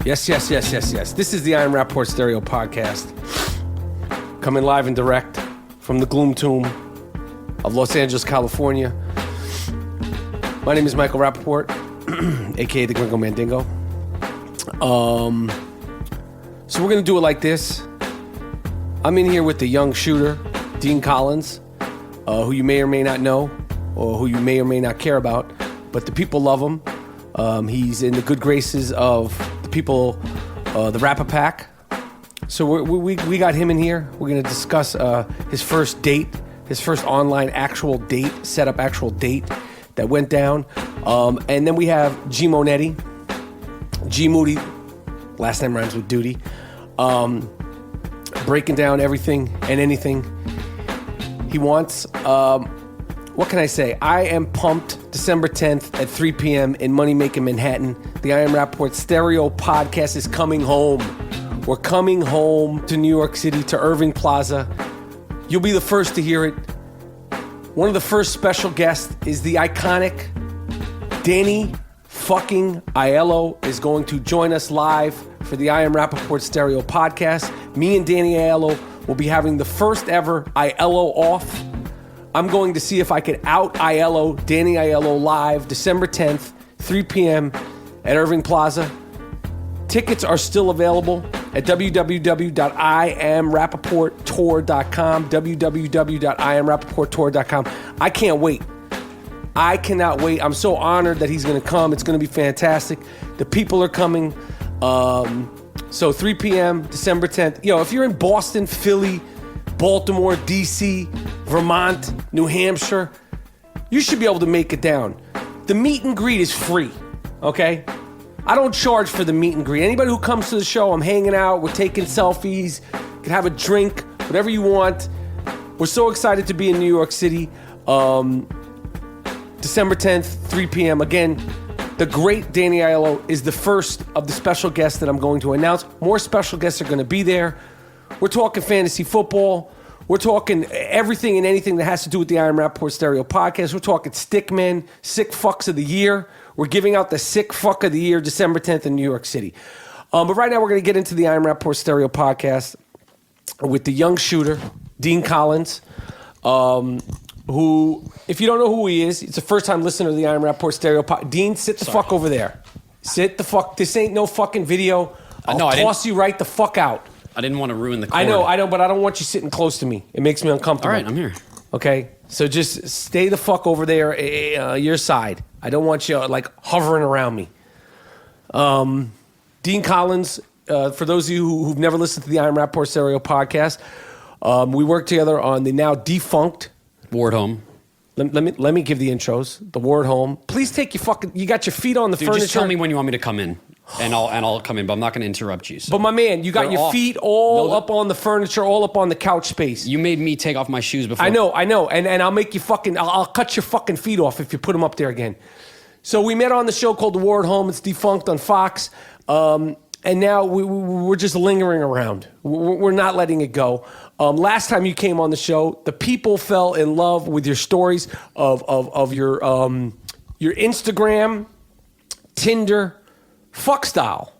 Yes. This is the I Am Rapaport Stereo Podcast. Coming live and direct from the Gloom Tomb of Los Angeles, California. My name is Michael Rapaport, a.k.a. the Gringo Mandingo. So we're going to do it like this. I'm in here with the young shooter, Dean Collins, who you may or may not know, or who you may or may not care about, but the people love him. He's in the good graces of the people, the Rapaport. So we got him in here. We're going to discuss his first date, his first online actual date, set-up actual date that went down. And then we have G Monetti, G Moody, last name rhymes with duty, breaking down everything and anything he wants. What can I say? I am pumped. December 10th at 3 p.m. in Moneymaking Manhattan. The I Am Rapaport Stereo Podcast is coming home. We're coming home to New York City, to Irving Plaza. You'll be the first to hear it. One of the first special guests is the iconic Danny fucking Aiello is going to join us live for the I Am Rapaport Stereo Podcast. Me and Danny Aiello will be having the first ever Aiello off. I'm going to see if I can out Aiello, Danny Aiello live, December 10th, 3 p.m. at Irving Plaza. Tickets are still available at www.iamrapaporttour.com, www.iamrapaporttour.com. I can't wait. I cannot wait. I'm so honored that he's going to come. It's going to be fantastic. The people are coming. So 3 p.m., December 10th. Yo, if you're in Boston, Philly, Baltimore, D.C., Vermont, New Hampshire, you should be able to make it down. The meet and greet is free, okay? I don't charge for the meet and greet. Anybody who comes to the show, I'm hanging out, we're taking selfies, you can have a drink, whatever you want. We're so excited to be in New York City. December 10th, 3 p.m. Again, the great Danny Aiello is the first of the special guests that I'm going to announce. More special guests are going to be there. We're talking fantasy football. We're talking everything and anything that has to do with the I Am Rapaport Stereo Podcast. We're talking Stickmen, Sick Fucks of the Year. We're giving out the Sick Fuck of the Year December 10th in New York City. But right now we're going to get into the I Am Rapaport Stereo Podcast with the young shooter, Dean Collins, who, if you don't know who he is, it's a first-time listener to the I Am Rapaport Stereo Podcast. Dean, sit the fuck over there. Sit the fuck. This ain't no fucking video. I'll toss you right the fuck out. I didn't want to ruin the cord. I know, but I don't want you sitting close to me. It makes me uncomfortable. All right, I'm here. Okay? So just stay the fuck over there, your side. I don't want you, like, hovering around me. Dean Collins, for those of you who've never listened to the I Am Rapaport Stereo Podcast, we work together on the now defunct Ward Home. Let me give the intros. The Ward Home. Please take your fucking... You got your feet on the furniture. Just tell me when you want me to come in, and I'll come in, but I'm not going to interrupt you. So. But my man, you got your feet all up on the furniture, all up on the couch space. You made me take off my shoes before. I know. And I'll make you fucking... I'll cut your fucking feet off if you put them up there again. So we met on the show called The Ward Home. It's defunct on Fox. And now we're just lingering around. We're not letting it go. Last time you came on the show, the people fell in love with your stories of your Instagram, Tinder, fuck style.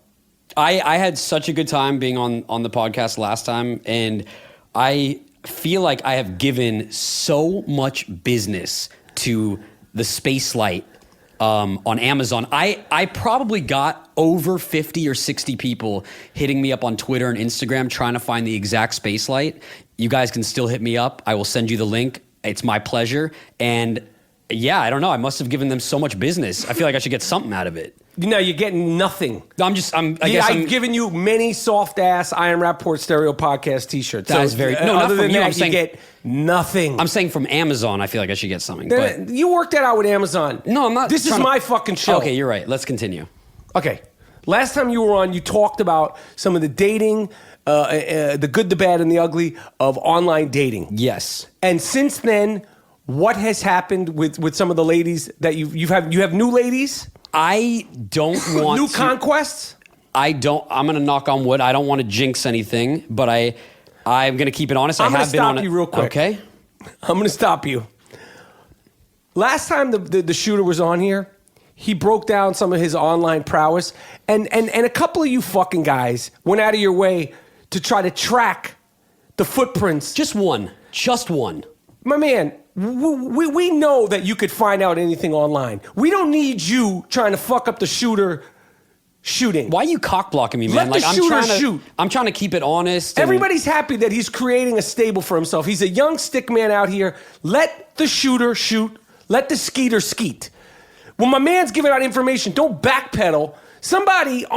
I had such a good time being on the podcast last time, and I feel like I have given so much business to the Space Light on Amazon. I probably got over 50 or 60 people hitting me up on Twitter and Instagram trying to find the exact Space Light. You guys can still hit me up. I will send you the link. It's my pleasure. And yeah, I don't know. I must have given them so much business. I feel like I should get something out of it. No, you're getting nothing. I've given you many soft ass I Am Rapaport Stereo Podcast t-shirts. That is very... No, other not from than you. that, I'm saying, you get nothing. I'm saying from Amazon, I feel like I should get something. But You worked that out with Amazon. No, I'm not. This is my fucking show. Okay, you're right. Let's continue. Okay. Last time you were on, you talked about some of the dating, the good, the bad, and the ugly of online dating. Yes. And since then, what has happened with some of the ladies that you have new ladies? I don't want new conquests? I'm going to knock on wood. I don't want to jinx anything, but I'm going to keep it honest. I'm going to stop you real quick. Okay. I'm going to stop you. Last time the shooter was on here, he broke down some of his online prowess, and a couple of you fucking guys went out of your way to try to track the footprints. Just one. My man, we know that you could find out anything online. We don't need you trying to fuck up the shooting. Why are you cock blocking me, man? Let the shooter shoot. I'm trying to keep it honest. Everybody's happy that he's creating a stable for himself. He's a young stick man out here. Let the shooter shoot. Let the skeeter skeet. When my man's giving out information, don't backpedal. Somebody, an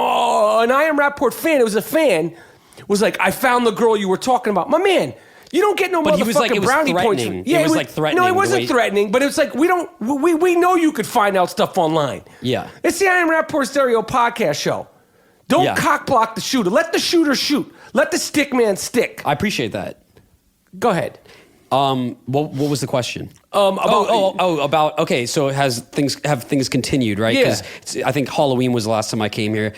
I Am Rapaport fan, it was a fan, was like, I found the girl you were talking about. My man, you don't get no but motherfucking he was like, it was brownie points. Yeah, it was like threatening. No, it wasn't threatening, but it was like, we know you could find out stuff online. Yeah. It's the I Am Rapaport Stereo podcast show. Don't cock block the shooter. Let the shooter shoot. Let the stick man stick. I appreciate that. Go ahead. What was the question? About okay. So have things continued, right? Yeah. I think Halloween was the last time I came here.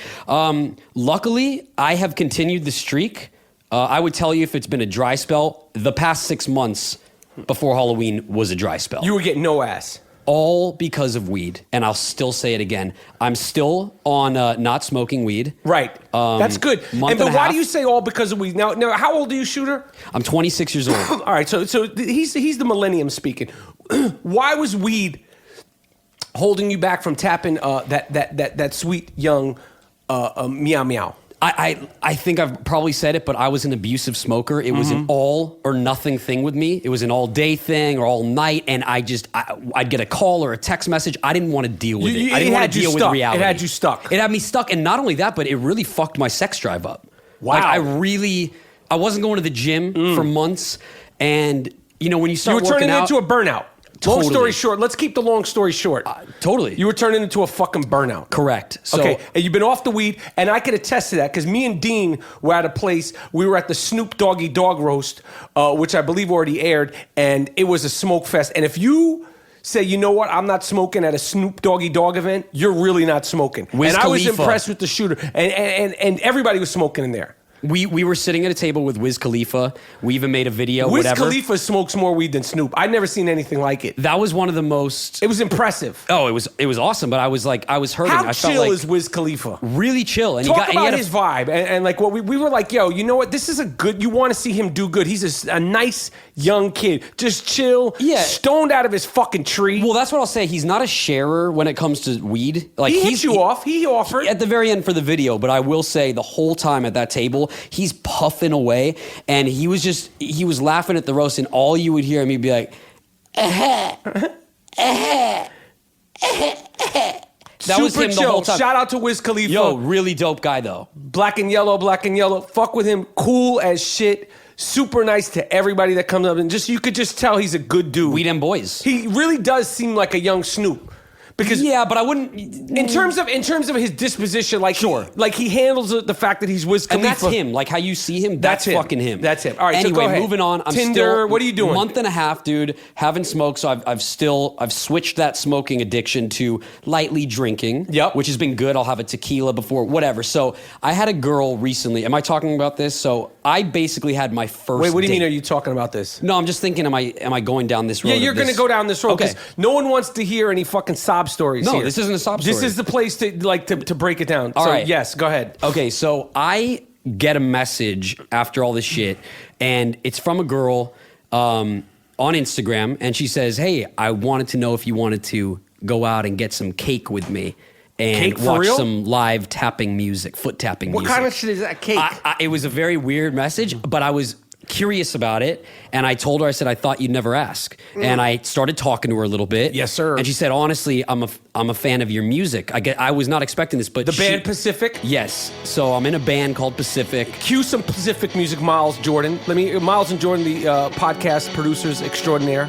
Luckily, I have continued the streak. I would tell you if it's been a dry spell, the past 6 months before Halloween was a dry spell. You were getting no ass. All because of weed, and I'll still say it again. I'm still on not smoking weed. Right. That's good. But why do you say all because of weed? Now, how old are you, Shooter? I'm 26 years old. All right, so he's the millennium speaking. Why was weed holding you back from tapping that sweet young meow meow? I think I've probably said it, but I was an abusive smoker. It was an all or nothing thing with me. It was an all day thing or all night, and I'd get a call or a text message. I didn't want to deal with it. I didn't want to deal with reality. It had you stuck. It had me stuck, and not only that, but it really fucked my sex drive up. Wow. Like I wasn't going to the gym for months, and when you start working out, you were turning into a burnout. Totally. Long story short, let's keep the long story short. Totally. You were turning into a fucking burnout. Correct. So, okay, and you've been off the weed, and I could attest to that because me and Dean were at a place. We were at the Snoop Doggy Dog Roast, which I believe already aired, and it was a smoke fest. And if you say, you know what, I'm not smoking at a Snoop Doggy Dog event, you're really not smoking. Wiz and I was Khalifa. impressed with the shooter, and everybody was smoking in there. We were sitting at a table with Wiz Khalifa. We even made a video. Wiz Khalifa smokes more weed than Snoop. I'd never seen anything like it. That was one of the most. It was impressive. Oh, it was awesome. But I was hurting. How I chill felt like is Wiz Khalifa? Really chill. And Talk about his vibe and like what we were like. Yo, you know what? This is a good. You want to see him do good. He's a nice young kid, just chill. Yeah. Stoned out of his fucking tree. Well, that's what I'll say. He's not a sharer when it comes to weed. Like he hit you off. He offered at the very end for the video. But I will say the whole time at that table, he's puffing away, and he was laughing at the roast, and all you would hear him, he'd be like, that was him the whole time. Shout out to Wiz Khalifa. Yo, really dope guy though. Black and yellow. Fuck with him. Cool as shit. Super nice to everybody that comes up, and you could just tell he's a good dude. Weed and boys. He really does seem like a young Snoop. Because but I wouldn't. In terms of his disposition, like he handles the fact that he's Wiz Khalifa. And that's him. Like how you see him, that's fucking him. That's him. All right. Anyway, so go ahead. Moving on. I'm Tinder. Still, what are you doing? Month and a half, dude. Haven't smoked, so I've switched that smoking addiction to lightly drinking. Yep. Which has been good. I'll have a tequila before whatever. So I had a girl recently. Am I talking about this? So I basically had my first. Wait. What do you date. mean? Are you talking about this? No, I'm just thinking. Am I going down this road? Yeah, you're going to go down this road. Okay. No one wants to hear any fucking sob stories. No, here. this isn't a sob story. This is the place to break it down. All so, right. Yes, go ahead. Okay, so I get a message after all this shit, and it's from a girl on Instagram, and she says, "Hey, I wanted to know if you wanted to go out and get some cake with me and watch some live tapping music, foot tapping music." What kind of shit is that, cake? It was a very weird message, but I was curious about it, and I told her, I said, I thought you'd never ask. And I started talking to her a little bit. Yes, sir. And she said, honestly, I'm a fan of your music. I was not expecting this, but the band Pacific? Yes. So I'm in a band called Pacific. Cue some Pacific music, Miles Jordan. Miles and Jordan, the podcast producers extraordinaire.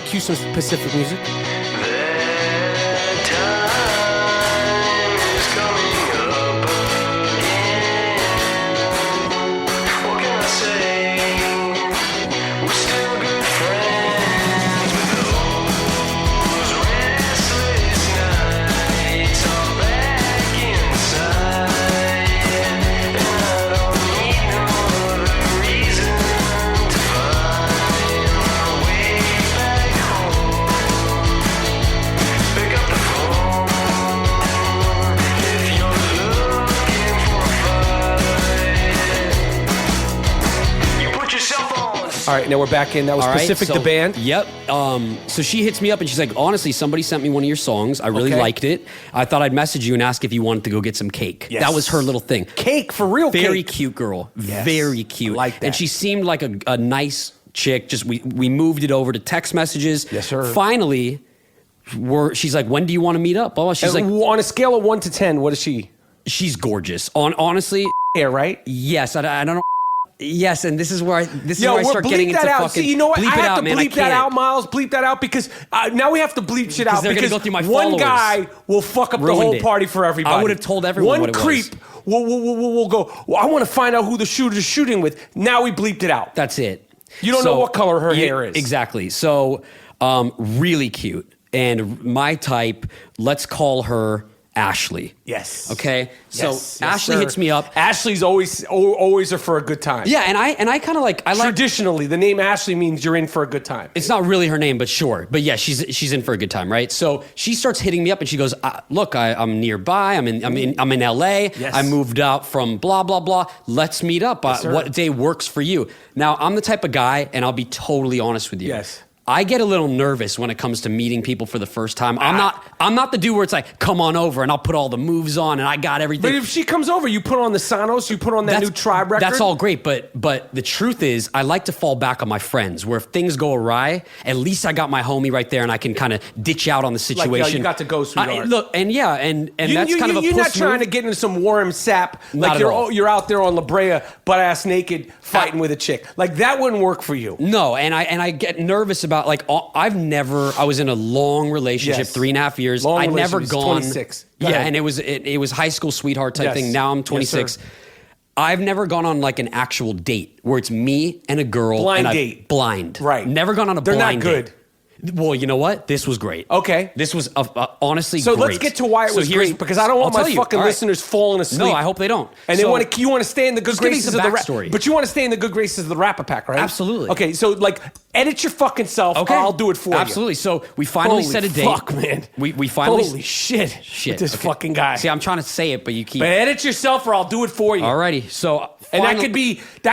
Cue some Pacific music. All right, now we're back in. That was All right, Pacific, so- the band. Yep. So she hits me up and she's like, honestly, somebody sent me one of your songs. I really Okay. liked it. I thought I'd message you and ask if you wanted to go get some cake. Yes. That was her little thing. Cake, for real Very cake. cute girl. Yes. Very cute. I like that. And she seemed like a nice chick. Just we moved it over to text messages. Yes, sir. Finally, she's like, when do you want to meet up? Blah, blah. She's like, on a scale of 1 to 10, what is she? she's gorgeous. Honestly, Hair, right? yes. I don't know. Yes, and this is where I Yo, start getting bleep into that out. fucking. See, you know what? Bleep I it have out, to man. I bleep that can't. out, Miles. Bleep that out because now we have to bleep shit out they're gonna because go through my one followers. guy will fuck up the Ruined whole it. party for everybody. I would have told everyone One what it was. creep will go, well, I want to find out who the shooter's shooting with. Now we bleeped it out. That's it. You don't know what color her hair is. Exactly. So, really cute. And my type, let's call her Ashley. Yes. Okay? So Yes, Ashley sir. hits me up. Ashley's always are for a good time. Yeah, and I kind of like Traditionally, the name Ashley means you're in for a good time. it's not really her name, but sure. But yeah, she's in for a good time, right? So she starts hitting me up, and she goes, "Look, I'm nearby. I'm in LA. Yes. I moved out from blah blah blah. Let's meet up. sir. What day works for you?" Now I'm the type of guy, and I'll be totally honest with you. Yes. I get a little nervous when it comes to meeting people for the first time. I'm not the dude where it's like, come on over and I'll put all the moves on and I got everything. But if she comes over, you put on the Sonos, you put on that new Tribe record. That's all great, but the truth is, I like to fall back on my friends. Where if things go awry, at least I got my homie right there, and I can kind of ditch out on the situation. Like, yo, you got to go, sweetheart. Look, and that's kind of a you're puss not trying move. to get into some warm sap. Not Like at all. you're out there on La Brea, butt ass naked, fighting with a chick. Like that wouldn't work for you. No, and I get nervous about I was in a long relationship, Yes. 3.5 years. Long I'd never relationship. gone. 26. Go Yeah, ahead. and it was high school sweetheart type Yes. thing. Now I'm Yes, 26. sir. I've never gone on like an actual date where it's me and a girl. Blind and date. Blind. Right. Never gone on a They're not blind good. date. Well, you know what? This was great. Okay. This was honestly So great. let's get to why it So was here's- great because I don't want I'll my tell you. fucking All right. listeners falling asleep. No, I hope they don't. And So- you want to stay in the good Just give me graces some of the backstory. but you want to stay in the good graces of the Rappapack, right? Absolutely. Okay, so like edit your fucking self. Okay. I'll do it for you. Absolutely. So we finally Holy set a date. fuck, man. We finally Holy shit. shit. With this Okay. fucking guy. See, I'm trying to say it, but you keep. But edit yourself or I'll do it for you. Alrighty. So And that finally-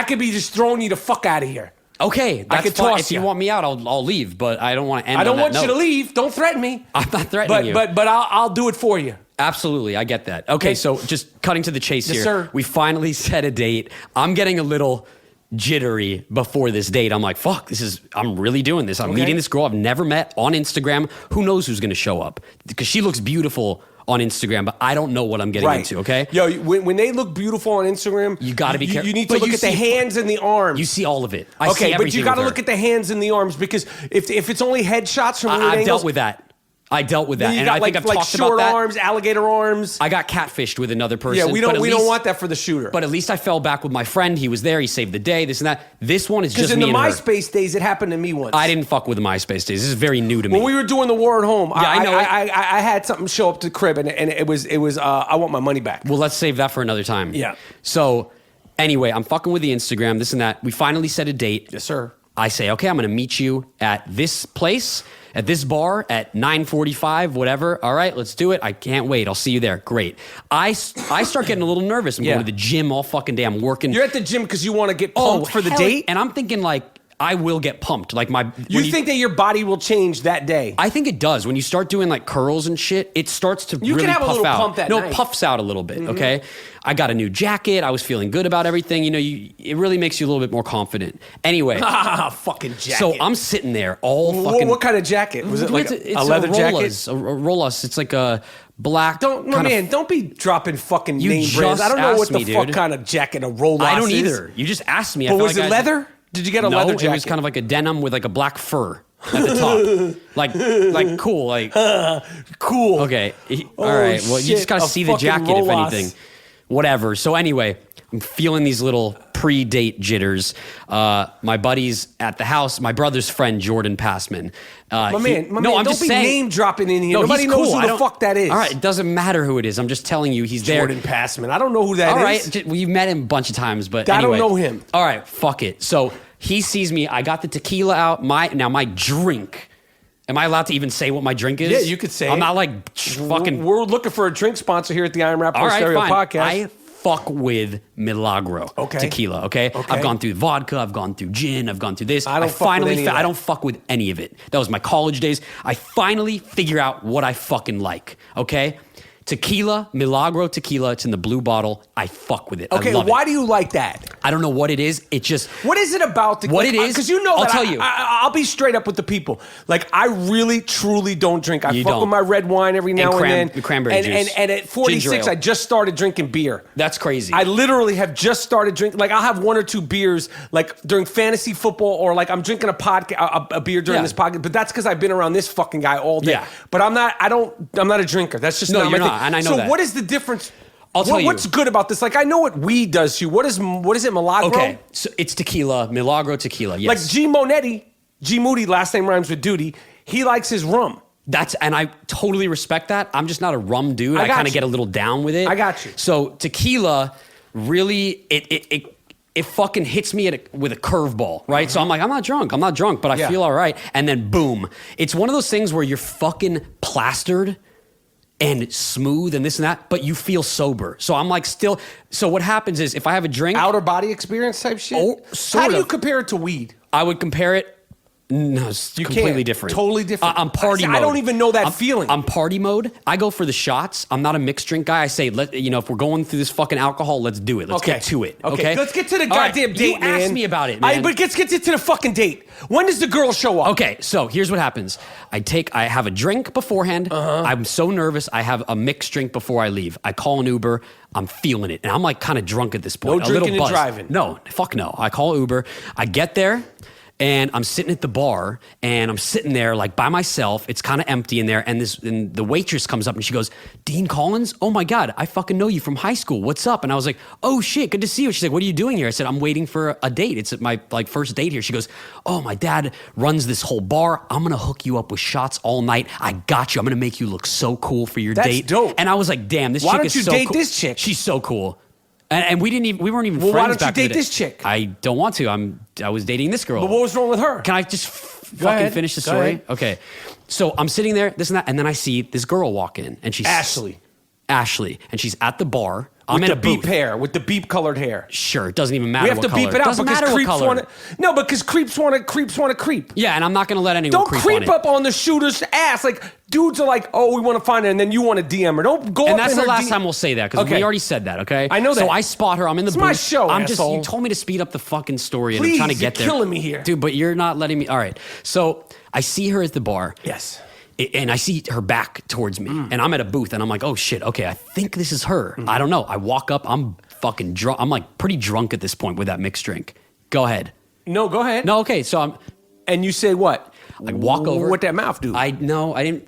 could be just throwing you the fuck out of here. Okay, that's could fine. toss If you ya. want me out, I'll leave. But I don't want to end. I don't on want that you to note. leave. Don't threaten me. I'm not threatening you. But I'll do it for you. Absolutely, I get that. Okay, so just cutting to the chase Yes, here. sir. We finally set a date. I'm getting a little jittery before this date. I'm like, fuck, I'm really doing this. I'm Okay. meeting this girl I've never met on Instagram. Who knows who's going to show up? Because she looks beautiful on Instagram, but I don't know what I'm getting into, okay? Yo, when they look beautiful on Instagram, You gotta be careful. You need to But look you at the see- hands and the arms. You see all of it. I see Okay, but everything you got to with look her. at the hands and the arms because if it's only headshots from weird I've angles, dealt with that. I dealt with that. then you And got I think like, I've talked short about that. arms, alligator arms. I got catfished with another person. Yeah, we but don't at we don't least- want that for the shooter. But at least I fell back with my friend. He was there. He saved the day. This and that. This one is Because just in me the and her. MySpace days, it happened to me once. I didn't fuck with the MySpace days. This is very new to me. When we were doing the war at home, I know it. I had something show up to the crib, and it was I want my money back. Well, let's save that for another time. Yeah. So, anyway, I'm fucking with the Instagram, this and that. We finally set a date. Yes, sir. I say, okay, I'm going to meet you at this place, at this bar, at 9:45, whatever. All right, let's do it. I can't wait. I'll see you there. Great. I start getting a little nervous. I'm Yeah. going to the gym all fucking day. I'm working. You're at the gym because you want to get pumped for the hell, date, and I'm thinking like, I will get pumped. Like you think that your body will change that day. I think it does. When you start doing like curls and shit, it starts to You can really have a puff little out. pump that no, night. it puffs out a little bit, okay? I got a new jacket. I was feeling good about everything. You know, it really makes you a little bit more confident. Anyway, Fucking jacket. so I'm sitting there all fucking... What kind of jacket? Was it like It's a leather jacket? Rollas, a Rollas. It's like a black... Don't be dropping fucking You name brands. just I don't know what asked the me, fuck dude. kind of jacket a Rolex I don't is. either. You just asked me. I But feel was like it leather? Did you get a no, leather jacket? it was kind of like a denim with like a black fur at the top. like cool, like... cool. Okay. All Oh, right. Well, you shit, just got to a see the fucking jacket, if Rolas. anything. Whatever. So anyway, I'm feeling these little pre-date jitters. My buddy's at the house. My brother's friend, Jordan Passman. My man, I'm don't just be saying, name dropping in here. No, Nobody he's knows cool. who I the don't- fuck that is. All right. It doesn't matter who it is. I'm just telling you he's there. Jordan Passman. I don't know who that is. All right. We've met him a bunch of times, but I don't anyway. know him. All right. Fuck it. So he sees me. I got the tequila out. My drink. Am I allowed to even say what my drink is? Yeah, you could say I'm it. not like fucking... We're looking for a drink sponsor here at the I Am Rapaport All right, Stereo fine. Podcast. I fuck with Milagro tequila. Okay? I've gone through vodka. I've gone through gin. I've gone through this. I don't fuck with any of it. That was my college days. I finally figure out what I fucking like. Okay? Tequila, Milagro tequila. It's in the blue bottle. I fuck with it. Okay, I love why it. do you like that? I don't know what it is. It just... What is it about tequila? What it is? Because you know I'll tell you. I'll be straight up with the people. Like, I really, truly don't drink. I fuck with my red wine every now and then. The cranberry juice. And at 46, I just started drinking beer. That's crazy. I literally have just started drinking. Like, I'll have 1 or 2 beers, like, during fantasy football, or, like, I'm drinking a beer during this podcast. But that's because I've been around this fucking guy all day. Yeah. But I'm not a drinker. That's just not my thing. And I know that. So what is the difference? I'll tell you. What's good about this? Like, I know what weed does to you. What is it, Milagro? Okay, so it's tequila, Milagro tequila, yes. Like G Moody, last name rhymes with duty, he likes his rum. And I totally respect that. I'm just not a rum dude. I kind of get a little down with it. I got you. So tequila, really, it fucking hits me with a curveball, right? So I'm like, I'm not drunk, but I feel all right. And then boom. It's one of those things where you're fucking plastered and smooth and this and that, but you feel sober. So I'm like still, so what happens is if I have a drink. Outer body experience type shit? Oh, How do you compare it to weed? I would compare it. No, it's completely different. Totally different. I'm party mode. I don't even know that feeling. I'm party mode. I go for the shots. I'm not a mixed drink guy. I say, if we're going through this fucking alcohol, let's do it. Let's get to it. Okay. Let's get to the goddamn date, man. You asked me about it, man. But let's get to the fucking date. When does the girl show up? Okay, so here's what happens. I have a drink beforehand. I'm so nervous. I have a mixed drink before I leave. I call an Uber. I'm feeling it. And I'm like kind of drunk at this point. No drinking and driving. No, fuck no. I call Uber. I get there. And I'm sitting at the bar, and I'm sitting there like by myself. It's kind of empty in there, and the waitress comes up and she goes, "Dean Collins? Oh my God, I fucking know you from high school. What's up?" And I was like, "Oh shit, good to see you." She's like, "What are you doing here?" I said, "I'm waiting for a date. It's my first date here." She goes, "Oh, my dad runs this whole bar. I'm gonna hook you up with shots all night. I got you. I'm gonna make you look so cool for your date." That's dope. And I was like, "Damn, this chick is so cool." Why don't you date this chick? She's so cool. And we weren't even friends. Why don't you back in the date day. this chick? I don't want to. I was dating this girl. But what was wrong with her? Can I just fucking finish the story? Ahead. Okay. So I'm sitting there, this and that, and then I see this girl walk in, and she's Ashley, and she's at the bar. I'm with in the a booth. beep hair, with the beep colored hair. Sure, it doesn't even matter. We have what to color. beep it out doesn't because matter creeps what color. want to. No, because creeps want to creep. Yeah, and I'm not going to let anyone Don't creep creep on it. up on the shooter's ass. Like, dudes are like, "Oh, we want to find her," and then you want to DM her. Don't go. And up that's in the her last time we'll say that because we already said that. Okay, I know that. So I spot her. I'm in the It's booth. my show, I'm asshole. You told me to speed up the fucking story, and Please, I'm trying to get there. You're killing me here, dude. But you're not letting me. All right. So I see her at the bar. Yes. And I see her back towards me, and I'm at a booth, and I'm like, "Oh shit, okay, I think this is her." I don't know. I walk up, I'm fucking drunk. I'm like pretty drunk at this point with that mixed drink. Go ahead. No, go ahead. No, okay. So And you say what? I walk over. What that mouth do? I didn't.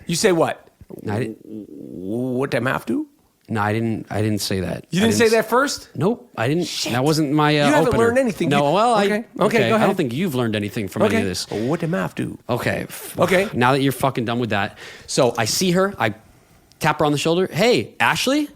You say what? I didn't. What that mouth do? No, I didn't say that. You didn't say that first? Nope, I didn't. Shit. That wasn't my. You haven't opener. learned anything. No, well, okay, go I ahead. don't think you've learned anything from any of this. What the mouth do? Okay. Okay. Now that you're fucking done with that, so I see her. I tap her on the shoulder. Hey, Ashley.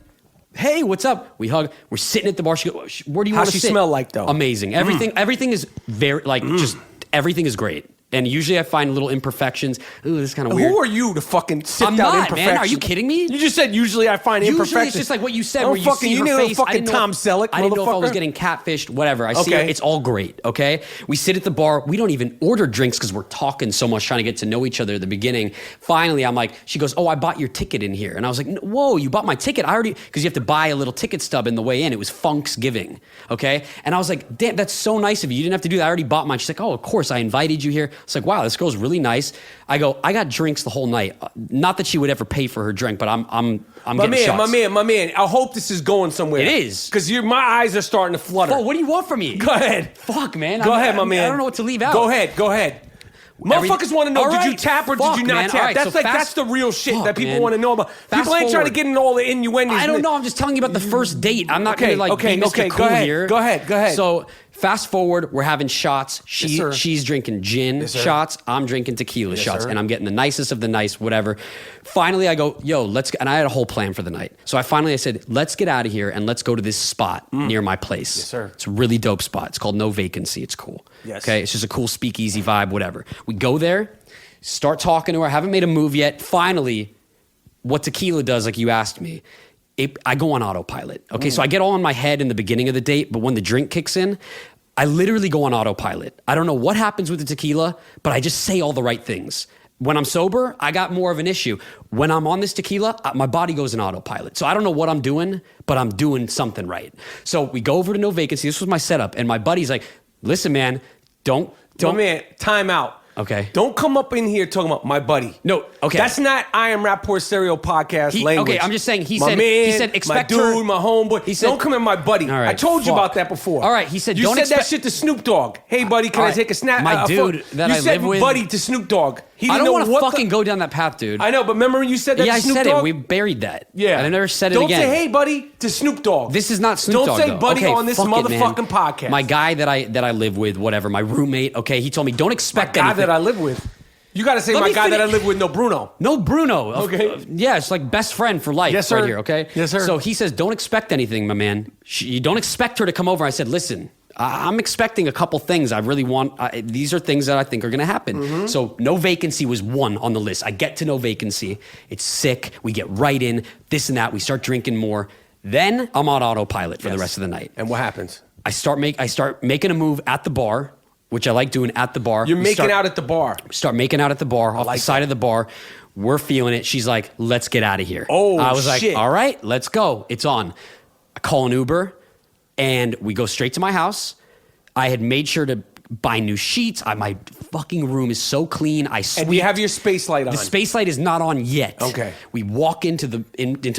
Hey, what's up? We hug. We're sitting at the bar. She goes, "Where do you want to sit?" How's she smell like though? Amazing. Everything is very just everything is great. And usually I find little imperfections. Ooh, this is kind of weird. Who are you to fucking sift I'm out not, imperfections? man. Are you kidding me? You just said usually I find Usually imperfections. it's just like what you said, Don't where you fucking, see her you face. Fucking I didn't know Tom if, Selleck, I didn't know if I was motherfucker. getting catfished, whatever. I see her. Okay. It's all great, okay? We sit at the bar. We don't even order drinks because we're talking so much, trying to get to know each other at the beginning. Finally, I'm like, she goes, "Oh, I bought your ticket in here." And I was like, "Whoa, you bought my ticket?" Because you have to buy a little ticket stub in the way in. It was Funksgiving, okay? And I was like, "Damn, that's so nice of you. You didn't have to do that. I already bought mine." She's like, "Oh, of course, I invited you here." It's like, "Wow, this girl's really nice." I go, "I got drinks the whole night." Not that she would ever pay for her drink, but I'm getting shots. My man. I hope this is going somewhere. It is. Because my eyes are starting to flutter. Oh, what do you want from me? Go ahead. Fuck, man. Go ahead, my man. I don't know what to leave out. Go ahead. Motherfuckers want to know, All did you right. tap or Fuck, did you not man. tap? All right, That's so that's the real shit Fuck, that people man. want to know about. People ain't trying to get into all the innuendos. I don't know. I'm just telling you about the first date. I'm not going to be Mr. Cool here. Go ahead. So fast forward, we're having shots. sir. She's drinking gin shots. I'm drinking tequila shots. sir. And I'm getting the nicest of the nice, whatever. Finally, I go, "Yo, let's go." And I had a whole plan for the night. So I said, "Let's get out of here and let's go to this spot near my place." Yes, sir. It's a really dope spot. It's called No Vacancy. It's cool. Yes. Okay. It's just a cool speakeasy vibe, whatever. We go there. Start talking to her. I haven't made a move yet. Finally, what tequila does, like you asked me, I go on autopilot. Okay, so I get all in my head in the beginning of the date, but when the drink kicks in, I literally go on autopilot. I don't know what happens with the tequila, but I just say all the right things. When I'm sober, I got more of an issue. When I'm on this tequila, my body goes in autopilot. So I don't know what I'm doing, but I'm doing something right. So we go over to No Vacancy. This was my setup. And my buddy's like, listen, man, don't. Man, time out. Okay. Don't come up in here talking about my buddy. No, okay. That's not I Am Rapaport Stereo podcast language. Okay, I'm just saying, he my said, man, he said, expect my dude, her. my homeboy. He said, don't come in my buddy. All right, I told you fuck. about that before. All right, he said, you don't said that expect- shit to Snoop Dogg. Hey, buddy, can All I right, take a snap? my dude that I live with- You said buddy to Snoop Dogg. He I didn't don't know want to what fucking go down that path, dude. I know, but remember when you said that Yeah, to I Snoop said Dogg? it. We buried that. Yeah. I never said it Don't again. say, hey, buddy, to Snoop Dogg. This is not Snoop Don't Dogg. say though. buddy Okay, on this fuck it, man. motherfucking podcast. My guy that I live with, whatever, my roommate, okay, he told me, don't my expect guy anything. that I live with. You got to say Let my me guy that I finish. live with, no Bruno. No, Bruno. Okay. Yeah, it's like best friend for life Yes, sir. right here, okay? Yes, sir. So he says, don't expect anything, my man. You don't expect her to come over. I said, listen, I'm expecting a couple things. I really want, these are things that I think are going to happen. Mm-hmm. So No Vacancy was one on the list. I get to No Vacancy. It's sick. We get right in, this and that. We start drinking more. Then I'm on autopilot for the rest of the night. And what happens? I start making a move at the bar, which I like doing at the bar. You're making out at the bar. Start making out at the bar, off like the side of the bar. We're feeling it. She's like, let's get out of here. Oh, I was shit. like, all right, let's go. It's on. I call an Uber, and we go straight to my house. I had made sure to buy new sheets. My fucking room is so clean. I sweep. And you have your space light on. The space light is not on yet. Okay. We walk into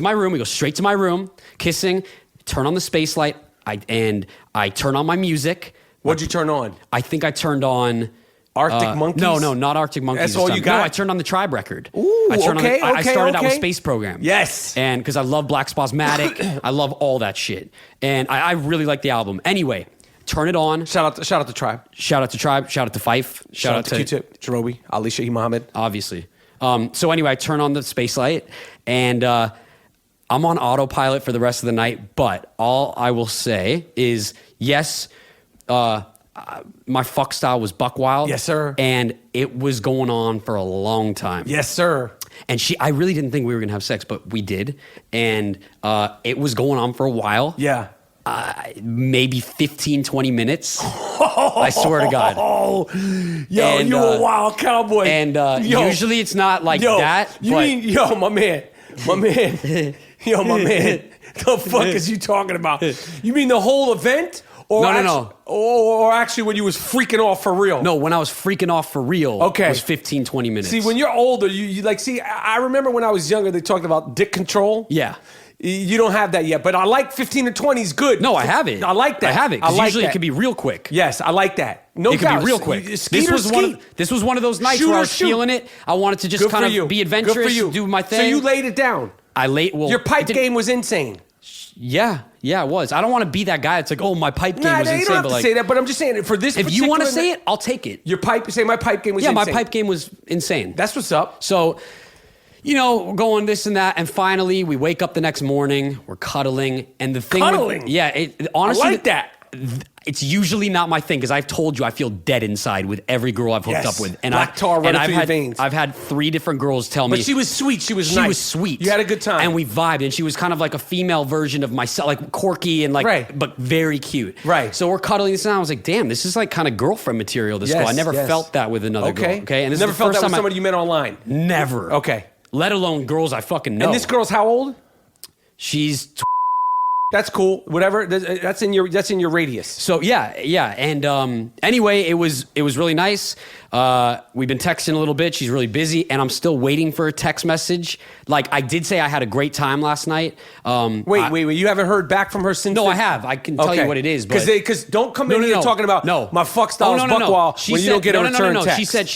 my room. We go straight to my room, kissing, turn on the space light, I turn on my music. What'd you turn on? I think I turned on Arctic Monkeys? No, not Arctic Monkeys. That's this all time. you got? No, I turned on the Tribe record. Ooh, I turned okay, I started out with okay. Space Program. Yes. And because I love Black Spasmatic, I love all that shit. And I really like the album. Anyway, turn it on. Shout out to Tribe. Shout out to Tribe. Shout out to Fife. Shout out to Q-Tip, Jerobi, Ali Shahi Muhammad. Obviously. So anyway, I turn on the space light, and I'm on autopilot for the rest of the night. But all I will say is, yes, my fuck style was buck wild. Yes, sir. And it was going on for a long time. Yes, sir. And I really didn't think we were gonna have sex, but we did, and it was going on for a while. Yeah. Maybe 15, 20 minutes. I swear to God. Oh, yo, And, you a wild cowboy. And usually it's not like that. You mean, my man. Yo, my man. The fuck is you talking about? You mean the whole event? Or No. Or actually when you was freaking off for real? No, when I was freaking off for real, Okay. it was 15, 20 minutes. See, when you're older, you like, see, I remember when I was younger, they talked about dick control. Yeah. You don't have that yet, but I like 15 or 20 is good. No, I have it. I like that. I have it. I Because like usually that. it can be real quick. Yes, I like that. No It could doubt. be real quick. Skeet or skeet. This was one of those nights Shoot where I or was shoot. feeling it. I wanted to just Good kind for of you. be Good adventurous, for you. do my thing. So you laid it down. Your Pipe game was insane. Yeah, it was. I don't want to be that guy that's like, oh, my pipe game Nah, was you insane. don't have But to like, say that, but I'm just saying for this if you want to particular say it, I'll take it. Your pipe, say my pipe game was insane. My pipe game was insane. That's what's up. So, we're going this and that, and finally we wake up the next morning, we're cuddling, and the thing Cuddling? honestly, I like that. It's usually not my thing because I've told you I feel dead inside with every girl I've hooked Yes. up with, and Black tar running through your had veins. I've had 3 different girls tell me, But she was sweet. She was she nice. was sweet. You had a good time. and we vibed, and she was kind of like a female version of myself, like quirky and like, Right. but very cute. Right. So we're cuddling this, and I was like, damn, this is like kind of girlfriend material. This Yes, girl, I never yes. felt that with another girl. Okay, and this never is the felt first that with time somebody you met online. Never. Okay. Let alone girls I fucking know. And this girl's how old? She's That's cool. Whatever. That's in your radius. so yeah. And anyway, it was really nice. We've been texting a little bit. She's really busy, and I'm still waiting for a text message. Like I did say, I had a great time last night. Wait. You haven't heard back from her since? No, then? I have. I can tell you what it is. Because don't come in here talking about my fuck style is buckwall when you don't get a return text.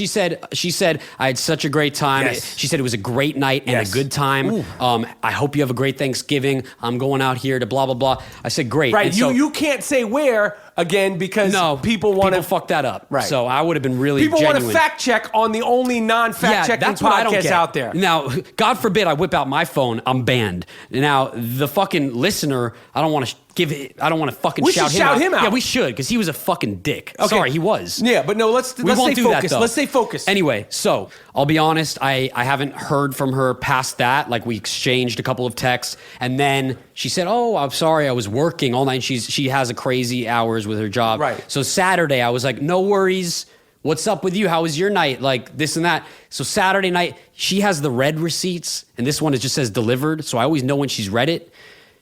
She said I had such a great time. Yes. She said it was a great night and Yes. a good time. I hope you have a great Thanksgiving. I'm going out here to blah blah blah. I said great. Right. And so, You can't say where again because people want to fuck that up. Right. So I would have been really People genuine. want to fact check on the only non-fact checking that's what I don't podcast get. out there. Now, God forbid I whip out my phone, I'm banned. Now, the fucking listener, I don't want to I don't want to fucking We shout should shout him out. Yeah, we should, because he was a fucking dick. Okay. Sorry, he was. Yeah, but no, let's won't stay do focused. that, though. Let's stay focused. Anyway, so I'll be honest, I haven't heard from her past that. Like, we exchanged a couple of texts, and then she said, "Oh, I'm sorry, I was working all night." She has a crazy hours with her job. Right. So Saturday, I was like, "No worries. What's up with you? How was your night?" Like, this and that. So Saturday night, she has the red receipts, and this one, it just says delivered. So I always know when she's read it.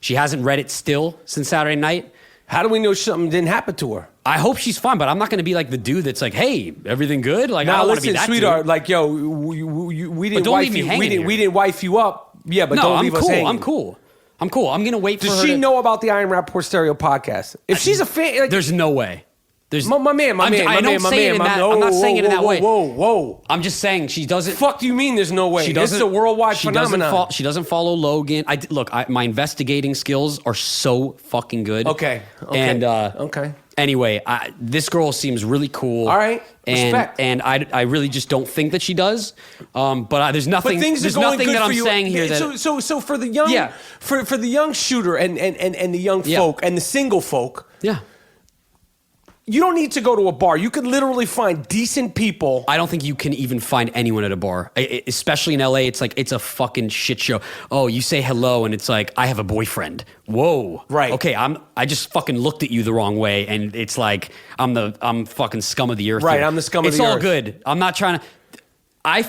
She hasn't read it still since Saturday night. How do we know something didn't happen to her? I hope she's fine, but I'm not going to be like the dude that's like, "Hey, everything good?" Like, I don't want to be that sweetheart. dude. Like, yo, we didn't don't wife leave me you. hanging here. We didn't wife you up. Yeah, but No, don't leave us hanging. I'm cool. I'm going to wait for her. Does she know about the I Am Rapaport Stereo podcast? If she's a fan, like, There's no way. There's my man. I'm not saying it in that way. Whoa. I'm just saying she doesn't. Fuck do you mean there's no way? She This doesn't. is a worldwide phenomenon. She doesn't follow Logan. Look, my investigating skills are so fucking good. Okay. And okay. Anyway, this girl seems really cool. All right. And, Respect. And I really just don't think that she does. But there's nothing. But things there's are going nothing good that for I'm you. saying here that. So for the young, Yeah. for the young shooter and the young folk and the single folk, Yeah. you don't need to go to a bar. You could literally find decent people. I don't think you can even find anyone at a bar, especially in LA. It's like, it's a fucking shit show. Oh, you say hello and it's like, "I have a boyfriend." Whoa. Right. Okay, I just fucking looked at you the wrong way, and it's like I'm fucking scum of the earth. Right, here. I'm the scum of the It's all earth. good. I'm not trying to.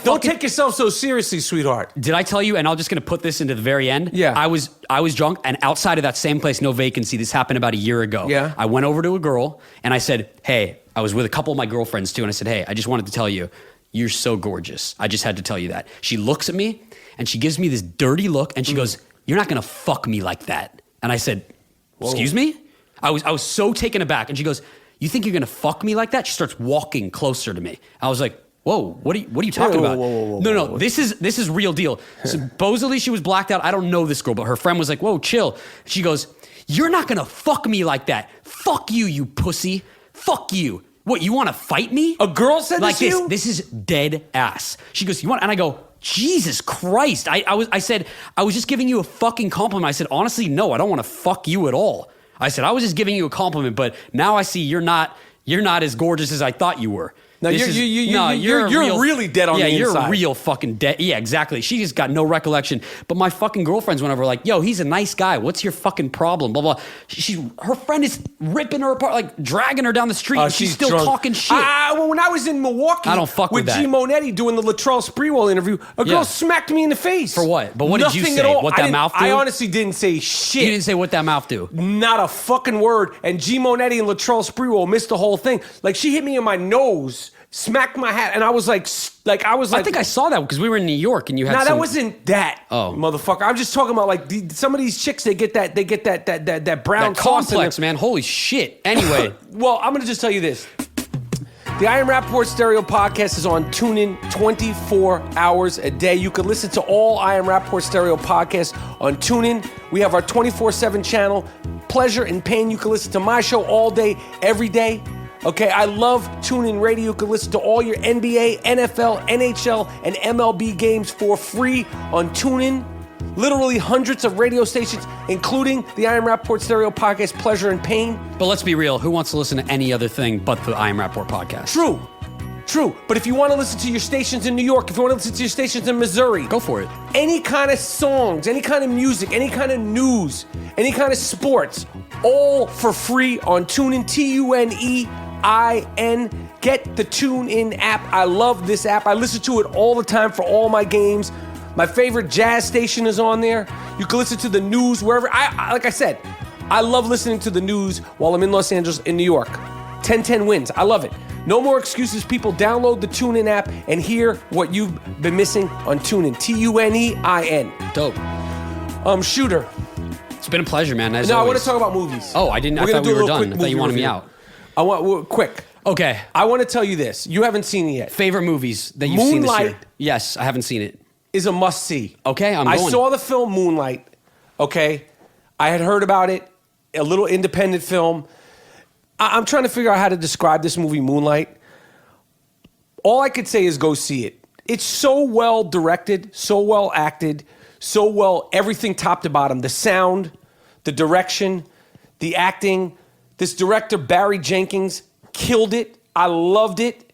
Don't take yourself so seriously, sweetheart. Did I tell you? And I'm just going to put this into the very end. Yeah. I was drunk, and outside of that same place, no vacancy. This happened about a year ago. Yeah. I went over to a girl, and I said, "Hey," I was with a couple of my girlfriends too, and I said, "Hey, I just wanted to tell you, you're so gorgeous. I just had to tell you that." She looks at me, and she gives me this dirty look, and she goes, "You're not going to fuck me like that." And I said, "Excuse me?" I was so taken aback, and she goes, "You think you're going to fuck me like that?" She starts walking closer to me. I was like, "Whoa, what are you talking about?" No, this is real deal. Supposedly she was blacked out. I don't know this girl, but her friend was like, "Whoa, chill." She goes, "You're not gonna fuck me like that. Fuck you, you pussy. Fuck you. What, you want to fight me?" A girl said like this to you? This is dead ass. She goes, "You want?" And I go, "Jesus Christ." I said, "I was just giving you a fucking compliment." I said, "Honestly, no, I don't want to fuck you at all." I said, "I was just giving you a compliment, but now I see you're not as gorgeous as I thought you were." No, you're really dead on the inside. Yeah, you're real fucking dead. Yeah, exactly. She just got no recollection. But my fucking girlfriends went over like, "Yo, he's a nice guy. What's your fucking problem?" Blah, blah. Her friend is ripping her apart, like dragging her down the street. And she's still drunk. talking shit. Well, when I was in Milwaukee I don't fuck with G. that. Monetti doing the Latrell Sprewell interview, a girl smacked me in the face. For what? But what did you Nothing say? at all. What that mouth do? I honestly didn't say shit. You didn't say what that mouth do. Not a fucking word. And G. Monetti and Latrell Sprewell missed the whole thing. Like, she hit me in my nose, smacked my hat, and I was like, I think I saw that because we were in New York and you had. Nah, that wasn't that. Oh, motherfucker! I'm just talking about like some of these chicks. They get that brown that sauce complex, man. Holy shit. Anyway, well, I'm gonna just tell you this. The I Am Rapaport Stereo podcast is on TuneIn 24 hours a day. You can listen to all I Am Rapaport Stereo podcasts on TuneIn. We have our 24/7 channel, Pleasure and Pain. You can listen to my show all day, every day. Okay, I love TuneIn Radio. You can listen to all your NBA, NFL, NHL, and MLB games for free on TuneIn. Literally hundreds of radio stations, including the I Am Rapaport Stereo podcast, Pleasure and Pain. but let's be real. Who wants to listen to any other thing but the I Am Rapaport podcast? True. But if you want to listen to your stations in New York, if you want to listen to your stations in Missouri, Go for it. Any kind of songs, any kind of music, any kind of news, any kind of sports, all for free on TuneIn, TuneIn. Get the TuneIn app. I love this app. I listen to it all the time for all my games. My favorite jazz station is on there. You can listen to the news wherever. Like I said, I love listening to the news while I'm in Los Angeles, in New York. 10-10 wins. I love it. No more excuses, people. Download the TuneIn app and hear what you've been missing on TuneIn. TuneIn. Dope. Shooter. It's been a pleasure, man. As I want always. to talk about movies. Oh, I didn't. I thought we were done. I thought you wanted me out. Quick. Okay. I want to tell you this. You haven't seen it yet. Favorite movies that you've seen this year? Moonlight. Yes, I haven't seen it. Is a must-see. Okay, I'm I going. saw the film Moonlight, okay? I had heard about it, a little independent film. I'm trying to figure out how to describe this movie, Moonlight. All I could say is go see it. It's so well directed, so well acted, so well, everything top to bottom. The sound, the direction, the acting. This director, Barry Jenkins, killed it. I loved it.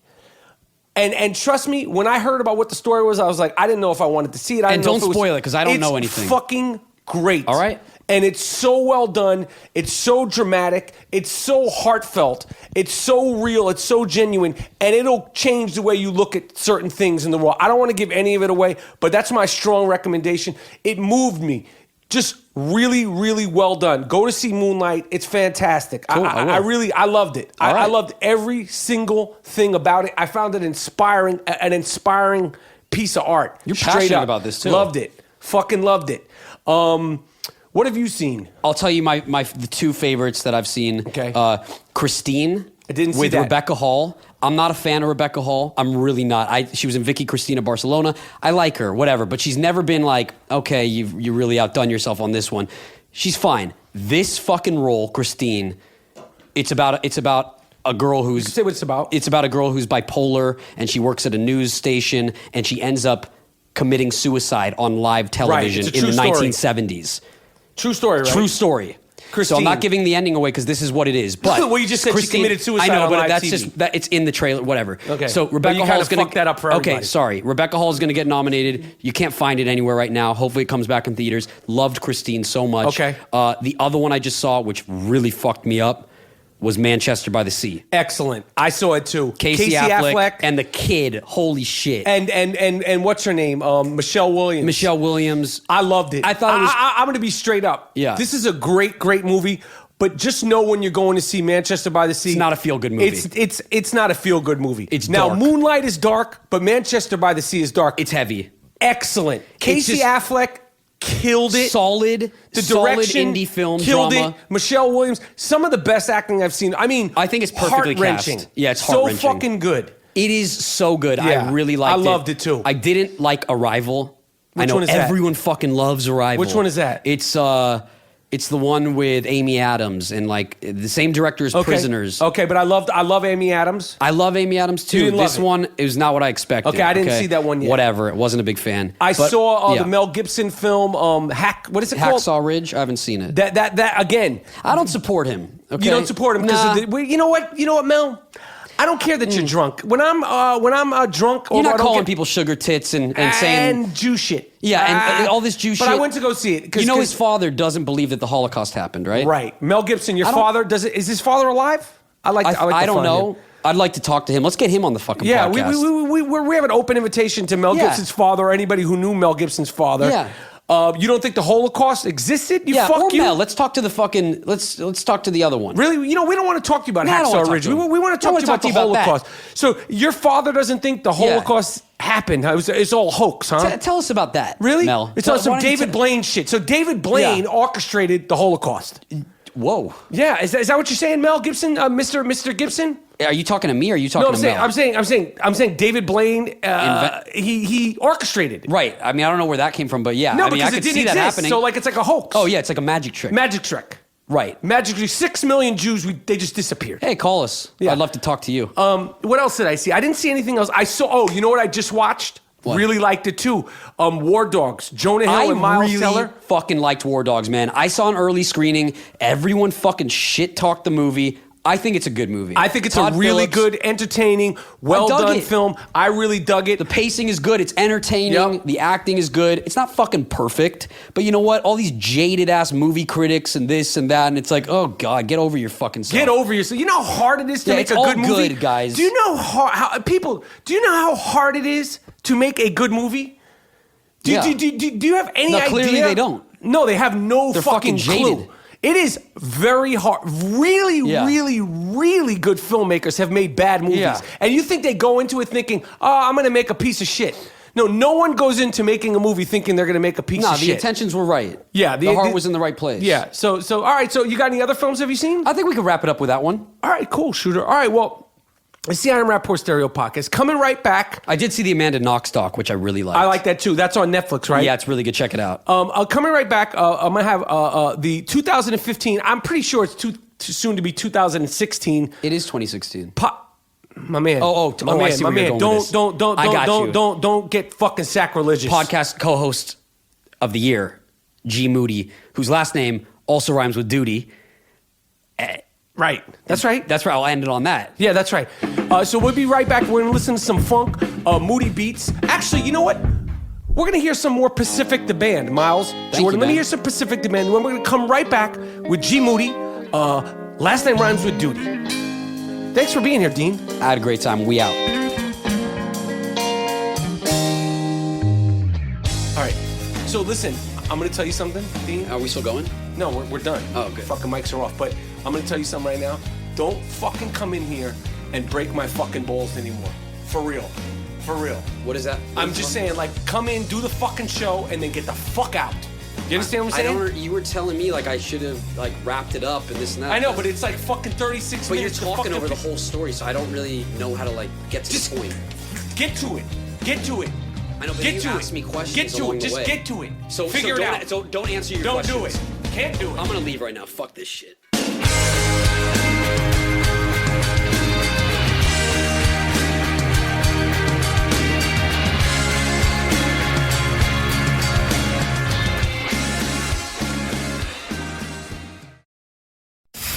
And trust me, when I heard about what the story was, I was like, I didn't know if I wanted to see it. And don't spoil it, because I don't know anything. It's fucking great. All right. And it's so well done. It's so dramatic. It's so heartfelt. It's so real. It's so genuine. And it'll change the way you look at certain things in the world. I don't want to give any of it away, but that's my strong recommendation. It moved me. Just really, really well done. Go to see Moonlight. It's fantastic. Cool, I loved it. I loved every single thing about it. I found it inspiring, an inspiring piece of art. You're Straight passionate up. about this too. Loved it. Fucking loved it. What have you seen? I'll tell you the two favorites that I've seen. Okay. Christine. I didn't see with that. Rebecca Hall. I'm not a fan of Rebecca Hall. I'm really not. She was in Vicky Cristina Barcelona. I like her, whatever. But she's never been like, okay, you really outdone yourself on this one. She's fine. This fucking role, Christine, it's about a girl who's... Say what it's about. It's about a girl who's bipolar, and she works at a news station, and she ends up committing suicide on live television It's a in the true story. 1970s. True story, right? True story. Christine. So I'm not giving the ending away because this is what it is. But well, you just said she committed suicide I know, on but live that's TV. just that it's in the trailer. Whatever. Okay. So But Rebecca you Hall is kinda going fucked that up for everybody. Okay, sorry. Rebecca Hall is going to get nominated. You can't find it anywhere right now. Hopefully, it comes back in theaters. Loved Christine so much. Okay. The other one I just saw, which really fucked me up, was Manchester by the Sea. Excellent. I saw it too. Casey Affleck and the kid. Holy shit. And what's her name? Michelle Williams. Michelle Williams. I loved it. I thought it was. I'm going to be straight up. Yeah. This is a great, great movie. But just know when you're going to see Manchester by the Sea, It's not a feel-good movie. It's not a feel good movie. It's now dark. Moonlight is dark, but Manchester by the Sea is dark. It's heavy. Excellent. Casey just- Affleck killed it. Solid. The solid direction indie film killed drama. it. Michelle Williams, some of the best acting I've seen. I mean, I think it's perfectly heart-wrenching. cast. Yeah, it's so heart-wrenching. fucking good. It is so good. Yeah. I really liked it. I loved it too. I didn't like Arrival. I Which know one is that? everyone fucking loves Arrival. Which one is that? It's the one with Amy Adams and like the same director as Prisoners. Okay, but I love Amy Adams. I love Amy Adams too. You didn't love This it? one, it was not what I expected. Okay, I didn't see that one yet. Whatever. It wasn't a big fan. I But, saw yeah. the Mel Gibson film What is it called? Hacksaw Ridge. I haven't seen it. That again. I don't support him. Okay? You don't support him because you know what? You know what, Mel? I don't care that you're drunk. When I'm drunk, You're not I don't calling get- people sugar tits and saying and Jew shit. Yeah, and all this Jew shit. But I went to go see it. You know his father doesn't believe that the Holocaust happened, right? Right. Mel Gibson, your I don't- father, is his father alive? I like to I don't find know. him. I'd like to talk to him. Let's get him on the fucking Yeah, podcast. we have an open invitation to Mel Yeah. Gibson's father or anybody who knew Mel Gibson's father. Yeah. You don't think the Holocaust existed? Yeah, fuck or you. Mel. Let's talk to the fucking. Let's talk to the other one. Really? You know, we don't want to talk to you about No, I don't wanna Hacksaw talk Ridge. to We him. want to I talk wanna to you about the talk to you about Holocaust. So your father doesn't think the Holocaust happened. It's all hoax, huh? Tell us about that. Really? Mel. It's on some Why don't you David Blaine shit. So David Blaine Yeah. orchestrated the Holocaust. Whoa. Yeah, is that what you're saying, Mel Gibson, Mr. Gibson? Are you talking to me or are you talking No, to Mel? I'm saying David Blaine. He orchestrated. Right. I mean, I don't know where that came from, but yeah. No, I mean, I because it could didn't see that exist. happening. So like it's like a hoax. Oh yeah, it's like a magic trick. Magic trick. Right. Magic trick. 6 million Jews. They just disappeared. Hey, call us. Yeah. I'd love to talk to you. What else did I see? I didn't see anything else. I saw. Oh, you know what I just watched? What? Really liked it too. War Dogs. Jonah Hill and Miles really Teller. fucking liked War Dogs, man. I saw an early screening. Everyone fucking shit talked the movie. I think it's a good movie. I think it's Todd a really Phillips. good, entertaining, well dug done it. film. I really dug it. The pacing is good. It's entertaining. Yep. The acting is good. It's not fucking perfect, but you know what? All these jaded ass movie critics and this and that, and it's like, oh god, get over your fucking self. Get over yourself. You know how hard it is to Yeah, make it's a all good movie, good, guys. Do you know how people? Do you know how hard it is to make a good movie? Do Yeah. you have any No, idea? clearly they don't. No, they have no They're fucking fucking clue. jaded. It is very hard. Really, Yeah. really, really good filmmakers have made bad movies. Yeah. And you think they go into it thinking, oh, I'm going to make a piece of shit. No one goes into making a movie thinking they're going to make a piece Nah, of the shit. intentions were right. Yeah, the heart was in the right place. Yeah. So all right. So you got any other films have you seen? I think we could wrap it up with that one. All right, cool, Shooter. All right, well, it's the I Am Rapaport Stereo Podcast. Coming right back. I did see the Amanda Knox doc, which I really liked. I like that too. That's on Netflix, right? Yeah, it's really good. Check it out. Coming right back, I'm going to have the 2015, I'm pretty sure it's too soon to be 2016. It is 2016. My man. Oh, I see where you're going with this. I got you. Don't get fucking sacrilegious. Podcast co-host of the year, G. Moody, whose last name also rhymes with duty, Right. That's right. That's right. I'll end it on that. Yeah, that's right. So we'll be right back. We're going to listen to some funk, moody beats. Actually, you know what? We're going to hear some more Pacific the Band, Miles. Jordan, let me hear some Pacific the Band. Then we're going to come right back with G Moody. Last name rhymes with Duty. Thanks for being here, Dean. I had a great time. We out. All right. So listen, I'm going to tell you something, Dean. Are we still going? No, we're done. Oh, good. Fucking mics are off. But I'm going to tell you something right now. Don't fucking come in here and break my fucking balls anymore. For real. For real. What is that? I'm just saying, like, come in, do the fucking show, and then get the fuck out. You understand what I'm saying? You were telling me, like, I should have, like, wrapped it up and this and that. I know, but it's like fucking 36 But minutes. you're talking over the whole story, so I don't really know how to, like, get to the point. Get to it. Get to it. I know, but you ask me questions Get to along it. the Just way. get to it. So figure it out. So don't answer your questions. questions. Don't do it. Can't do it. I'm gonna leave right now. Fuck this shit.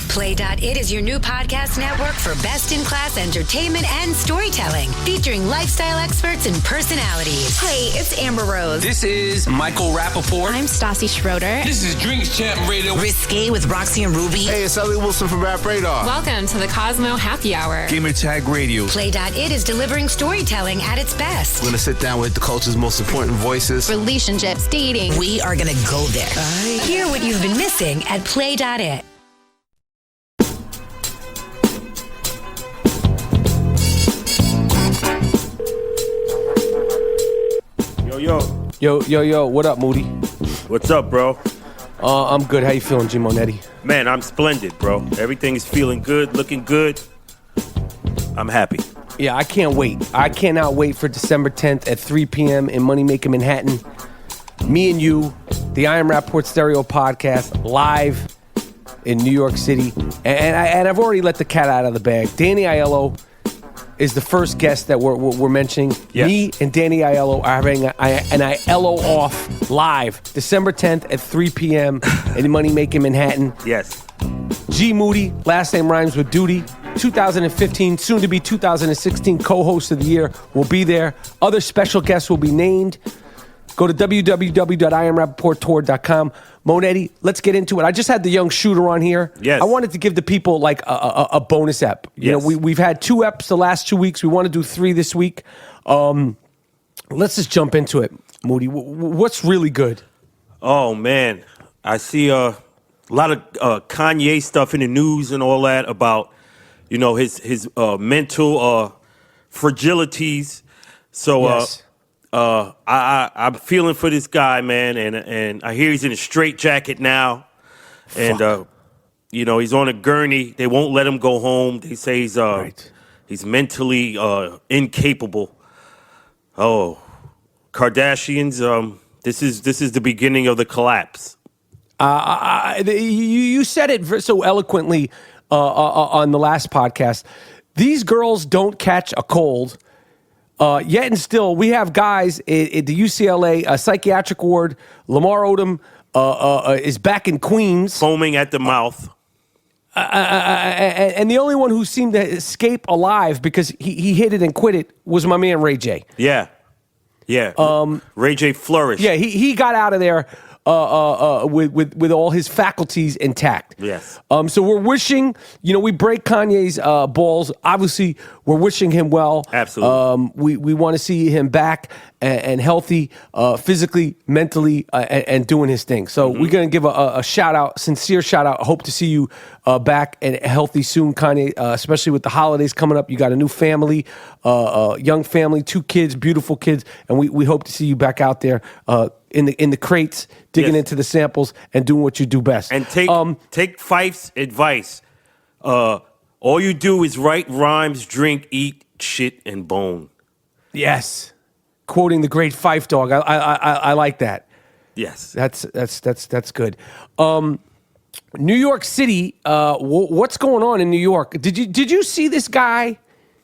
Play.it is your new podcast network for best-in-class entertainment and storytelling, featuring lifestyle experts and personalities. Hey, it's Amber Rose. This is Michael Rapaport. I'm Stassi Schroeder. This is Drinks Champ Radio. Risque with Roxy and Ruby. Hey, it's Elliot Wilson from Rap Radar. Welcome to the Cosmo Happy Hour. Gamer Tag Radio. Play.it is delivering storytelling at its best. We're going to sit down with the culture's most important voices. Relationships, dating. We are going to go there. Hear what you've been missing at Play.it. Yo, what up, Moody? What's up, bro? I'm good. How you feeling, G Monetti? Man, I'm splendid, bro. Everything is feeling good, looking good. I'm happy. Yeah, I can't wait. I cannot wait for December 10th at 3 p.m. in Moneymaker Manhattan. Me and you, the I Am Rapaport Stereo Podcast, live in New York City. And I've already let the cat out of the bag. Danny Aiello is the first guest that we're mentioning. Yes. Me and Danny Aiello are having an Aiello off live December 10th at 3 p.m. in Moneymaker Manhattan. Yes. G Moody, last name rhymes with Duty. 2015, soon to be 2016 co-host of the year will be there. Other special guests will be named. Go to www.iamrapaporttour.com. Monetti, let's get into it. I just had the young shooter on here. Yes. I wanted to give the people like a bonus ep. You know, we've had 2 eps the last 2 weeks. We want to do 3 this week. Let's just jump into it, Moody. What's really good? Oh, man. I see a lot of Kanye stuff in the news and all that about, you know, his mental fragilities. So, Yes. I'm feeling for this guy, man, and I hear he's in a straitjacket now, and you know, he's on a gurney. They won't let him go home. They say he's Right. he's mentally incapable. Oh, Kardashians, this is the beginning of the collapse. You said it so eloquently on the last podcast. These girls don't catch a cold. Yet and still, we have guys at the UCLA psychiatric ward. Lamar Odom is back in Queens. Foaming at the mouth. And the only one who seemed to escape alive because he hit it and quit it was my man Ray J. Yeah. Ray J flourished. Yeah, he got out of there with all his faculties intact. Yes. So we're wishing, you know, we break Kanye's balls. Obviously, we're wishing him well. Absolutely. We want to see him back and healthy, physically, mentally, and doing his thing. So we're going to give a shout out, sincere shout out. Hope to see you back and healthy soon, Kanye, especially with the holidays coming up. You got a new family, young family, 2 kids, beautiful kids, and we hope to see you back out there in the crates, digging into the samples and doing what you do best. And take Fife's advice. All you do is write rhymes, drink, eat, shit, and bone. Yes, quoting the great Fife Dog. I like that. Yes. That's good. New York City. What's going on in New York? Did you see this guy?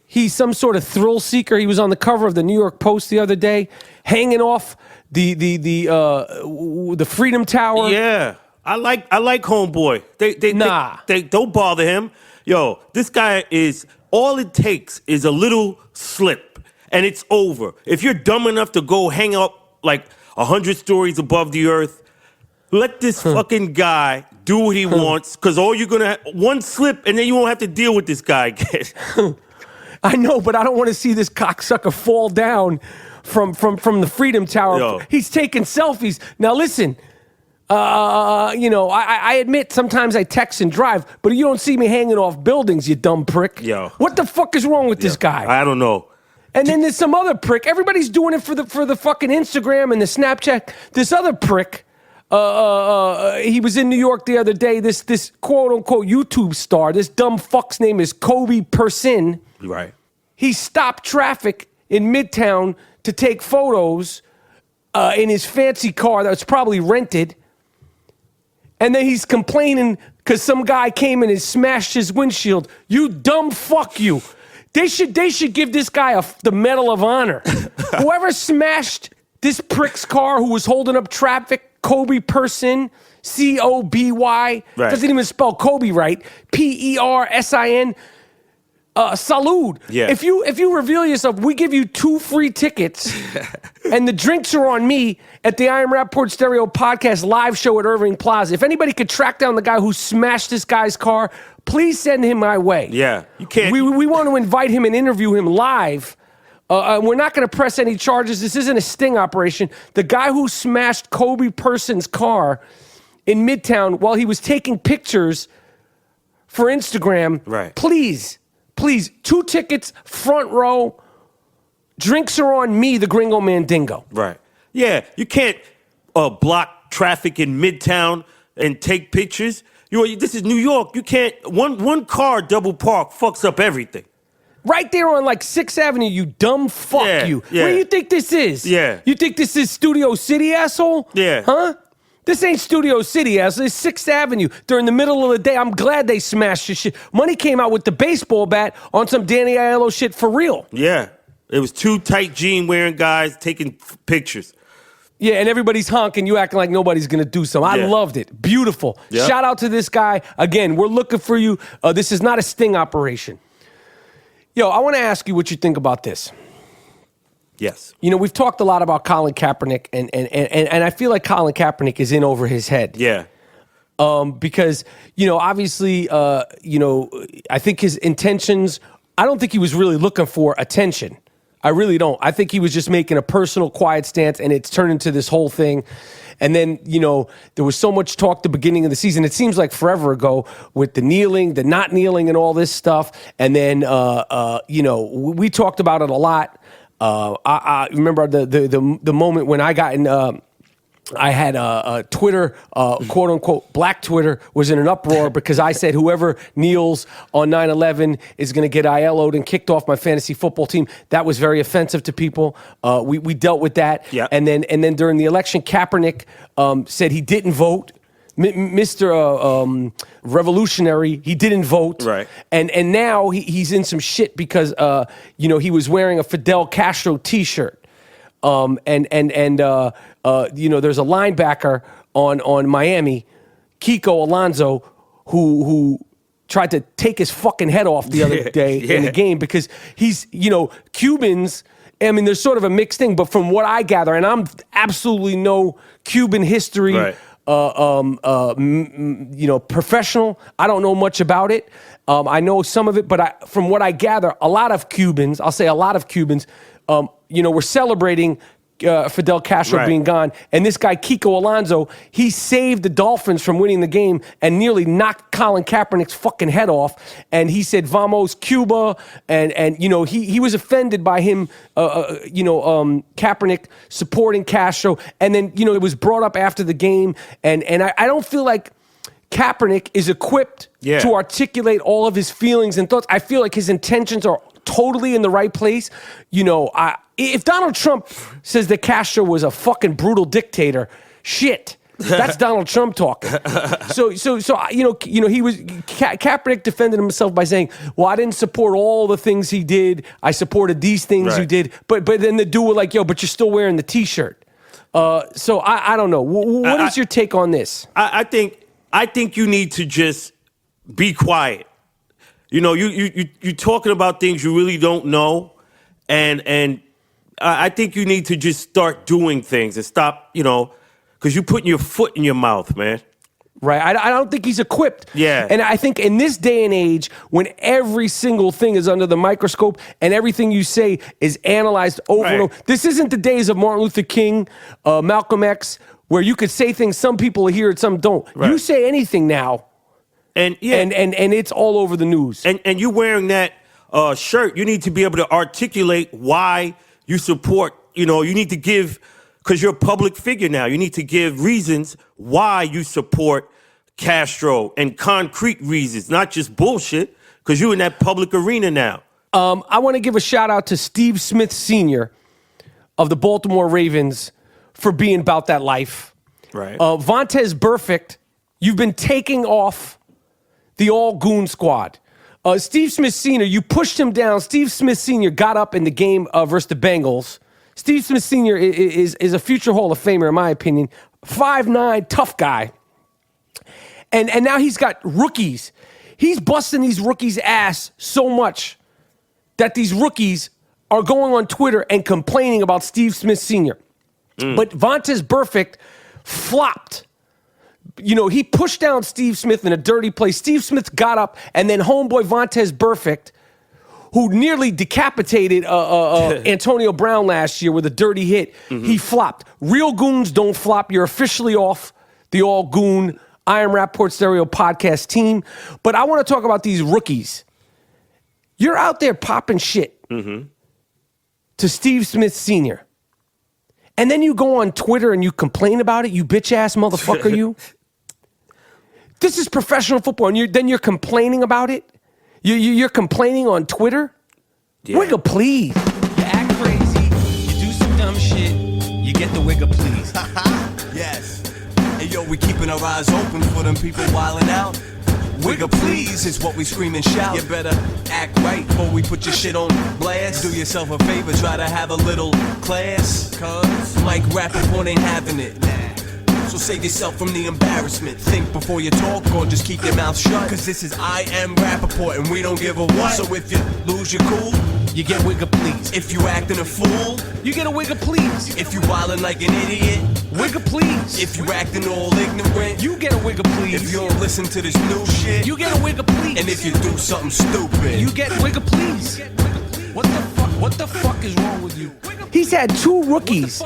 He's some sort of thrill seeker. He was on the cover of the New York Post the other day, hanging off the Freedom Tower. Yeah. I like Homeboy. They don't bother him. Yo, this guy is, all it takes is a little slip and it's over. If you're dumb enough to go hang up like 100 stories above the earth, let this fucking guy do what he wants, because all you're gonna one slip and then you won't have to deal with this guy again. I know, but I don't want to see this cocksucker fall down from the Freedom Tower. Yo. He's taking selfies. Now listen, I admit sometimes I text and drive, but you don't see me hanging off buildings, you dumb prick. Yo. What the fuck is wrong with this guy? I don't know. And then there's some other prick. Everybody's doing it for the fucking Instagram and the Snapchat. This other prick, he was in New York the other day. This quote unquote YouTube star. This dumb fuck's name is Kobe Person. Right. He stopped traffic in Midtown to take photos in his fancy car that was probably rented. And then he's complaining because some guy came in and smashed his windshield. You dumb fuck you. They should give this guy the Medal of Honor. Whoever smashed this prick's car who was holding up traffic, Kobe Person, Coby, right. Doesn't even spell Kobe right, Persin. Salud. Yeah. If you reveal yourself, we give you 2 free tickets, and the drinks are on me at the I Am Rapaport Stereo Podcast live show at Irving Plaza. If anybody could track down the guy who smashed this guy's car, please send him my way. Yeah, you can't. We want to invite him and interview him live. We're not going to press any charges. This isn't a sting operation. The guy who smashed Kobe Person's car in Midtown while he was taking pictures for Instagram. Right. Please, 2 tickets, front row. Drinks are on me, the Gringo Mandingo. Right. Yeah, you can't block traffic in Midtown and take pictures. This is New York. You can't. One car double park fucks up everything. Right there on like 6th Avenue, you dumb fuck you. Yeah. Where do you think this is? Yeah. You think this is Studio City, asshole? Yeah. Huh? This ain't Studio City, asshole. It's 6th Avenue. During the middle of the day, I'm glad they smashed this shit. Money came out with the baseball bat on some Danny Aiello shit for real. Yeah. It was 2 tight jean wearing guys taking pictures. Yeah, and everybody's honking. You acting like nobody's going to do something. I loved it. Beautiful. Yep. Shout out to this guy. Again, we're looking for you. This is not a sting operation. Yo, I want to ask you what you think about this. Yes. We've talked a lot about Colin Kaepernick, and I feel like Colin Kaepernick is in over his head. Yeah. Because, obviously, I think his intentions, I don't think he was really looking for attention. I really don't. I think he was just making a personal, quiet stance, and it's turned into this whole thing. And then, there was so much talk at the beginning of the season. It seems like forever ago with the kneeling, the not kneeling, and all this stuff. And then, we talked about it a lot. I remember the moment when I got in. I had a Twitter, quote unquote, black Twitter was in an uproar because I said whoever kneels on 9/11 is going to get ILO'd and kicked off my fantasy football team. That was very offensive to people. We dealt with that. Yeah. And then during the election, Kaepernick said he didn't vote. Mr. Revolutionary, he didn't vote. Right. And now he's in some shit because he was wearing a Fidel Castro T-shirt. There's a linebacker on Miami, Kiko Alonso, who tried to take his fucking head off the other day in the game because he's, Cubans. I mean, there's sort of a mixed thing, but from what I gather, and I'm absolutely no Cuban history, right. Professional. I don't know much about it. I know some of it, but from what I gather, a lot of Cubans, were celebrating Fidel Castro being gone. And this guy, Kiko Alonso, he saved the Dolphins from winning the game and nearly knocked Colin Kaepernick's fucking head off. And he said, Vamos, Cuba. And he was offended by him, Kaepernick supporting Castro. And then, it was brought up after the game. And I don't feel like Kaepernick is equipped to articulate all of his feelings and thoughts. I feel like his intentions are totally in the right place. If Donald Trump says that Castro was a fucking brutal dictator, shit, that's Donald Trump talking. So he was Kaepernick defended himself by saying, "Well, I didn't support all the things he did. I supported these things you did." But then the dude was like, "Yo, but you're still wearing the T-shirt." So I don't know. What is your take on this? I think you need to just be quiet. You know, you're talking about things you really don't know, and I think you need to just start doing things and stop, because you're putting your foot in your mouth, man. Right. I don't think he's equipped. Yeah. And I think in this day and age, when every single thing is under the microscope and everything you say is analyzed over and over, this isn't the days of Martin Luther King, Malcolm X, where you could say things, some people hear it, some don't. Right. You say anything now, and it's all over the news. And you wearing that shirt, you need to be able to articulate why you support, you need to give, because you're a public figure now, you need to give reasons why you support Castro and concrete reasons, not just bullshit, because you're in that public arena now. I want to give a shout out to Steve Smith Sr. of the Baltimore Ravens for being about that life. Right. Vontez Burfict, you've been taking off the all-goon squad. Steve Smith Sr., you pushed him down. Steve Smith Sr. got up in the game versus the Bengals. Steve Smith Sr. is a future Hall of Famer, in my opinion. 5'9", tough guy. And now he's got rookies. He's busting these rookies' ass so much that these rookies are going on Twitter and complaining about Steve Smith Sr. But Vontez Burfict flopped. He pushed down Steve Smith in a dirty play. Steve Smith got up, and then homeboy Vontez Burfict, who nearly decapitated Antonio Brown last year with a dirty hit, he flopped. Real goons don't flop. You're officially off the all-goon I Am Rapaport Stereo podcast team. But I want to talk about these rookies. You're out there popping shit to Steve Smith Sr., and then you go on Twitter and you complain about it, you bitch-ass motherfucker, you. This is professional football, and then you're complaining about it? You're complaining on Twitter? Yeah. Wigga, please. You act crazy, you do some dumb shit, you get the wigga, please. Yes. Hey, yo, we keeping our eyes open for them people wildin' out. Wigga, please, is what we scream and shout. You better act right before we put your shit on blast. Do yourself a favor, try to have a little class. Cause Mike Rapaport ain't having it. So save yourself from the embarrassment. Think before you talk or just keep your mouth shut. Cause this is I Am Rapaport and we don't give a what. So if you lose your cool, you get wigga please. If you acting a fool, you get a wigga please. If you wildin' like an idiot, wigga please. If you acting all ignorant, you get a wigga please. If you don't listen to this new shit, you get a wigga please. And if you do something stupid, you get wigga please. What the fuck is wrong with you? He's had two rookies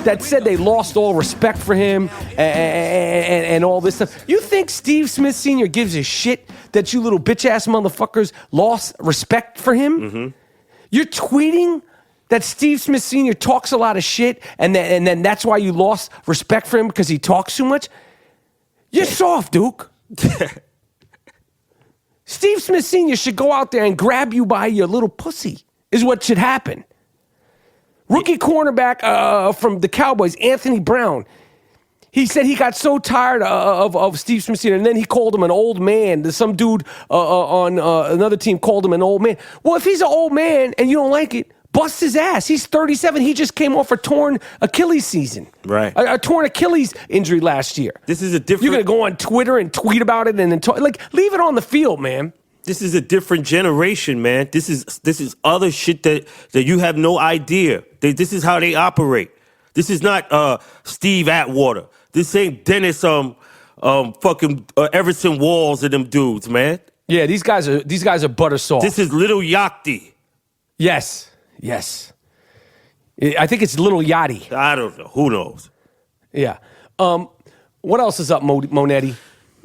that said they lost all respect for him and all this stuff. You think Steve Smith Sr. gives a shit that you little bitch-ass motherfuckers lost respect for him? You're tweeting that Steve Smith Sr. talks a lot of shit and then that's why you lost respect for him because he talks too much? You're soft, Duke. Steve Smith Sr. should go out there and grab you by your little pussy, is what should happen. Rookie cornerback from the Cowboys, Anthony Brown. He said he got so tired of Steve Smith Sr., and then he called him an old man. Some dude on another team called him an old man. Well, if he's an old man and you don't like it, bust his ass. He's 37. He just came off a torn Achilles season. Right. A torn Achilles injury last year. This is a different... You're going to go on Twitter and tweet about it and then talk. Like, leave it on the field, man. This is a different generation, man. This is other shit that you have no idea. This is how they operate. This is not Steve Atwater. This ain't Dennis fucking Everson Walls and them dudes, man. Yeah, these guys are butter soft. This is Little Yachty. Yes. I think it's Little Yachty. I don't know. Who knows? Yeah. What else is up, Monetti?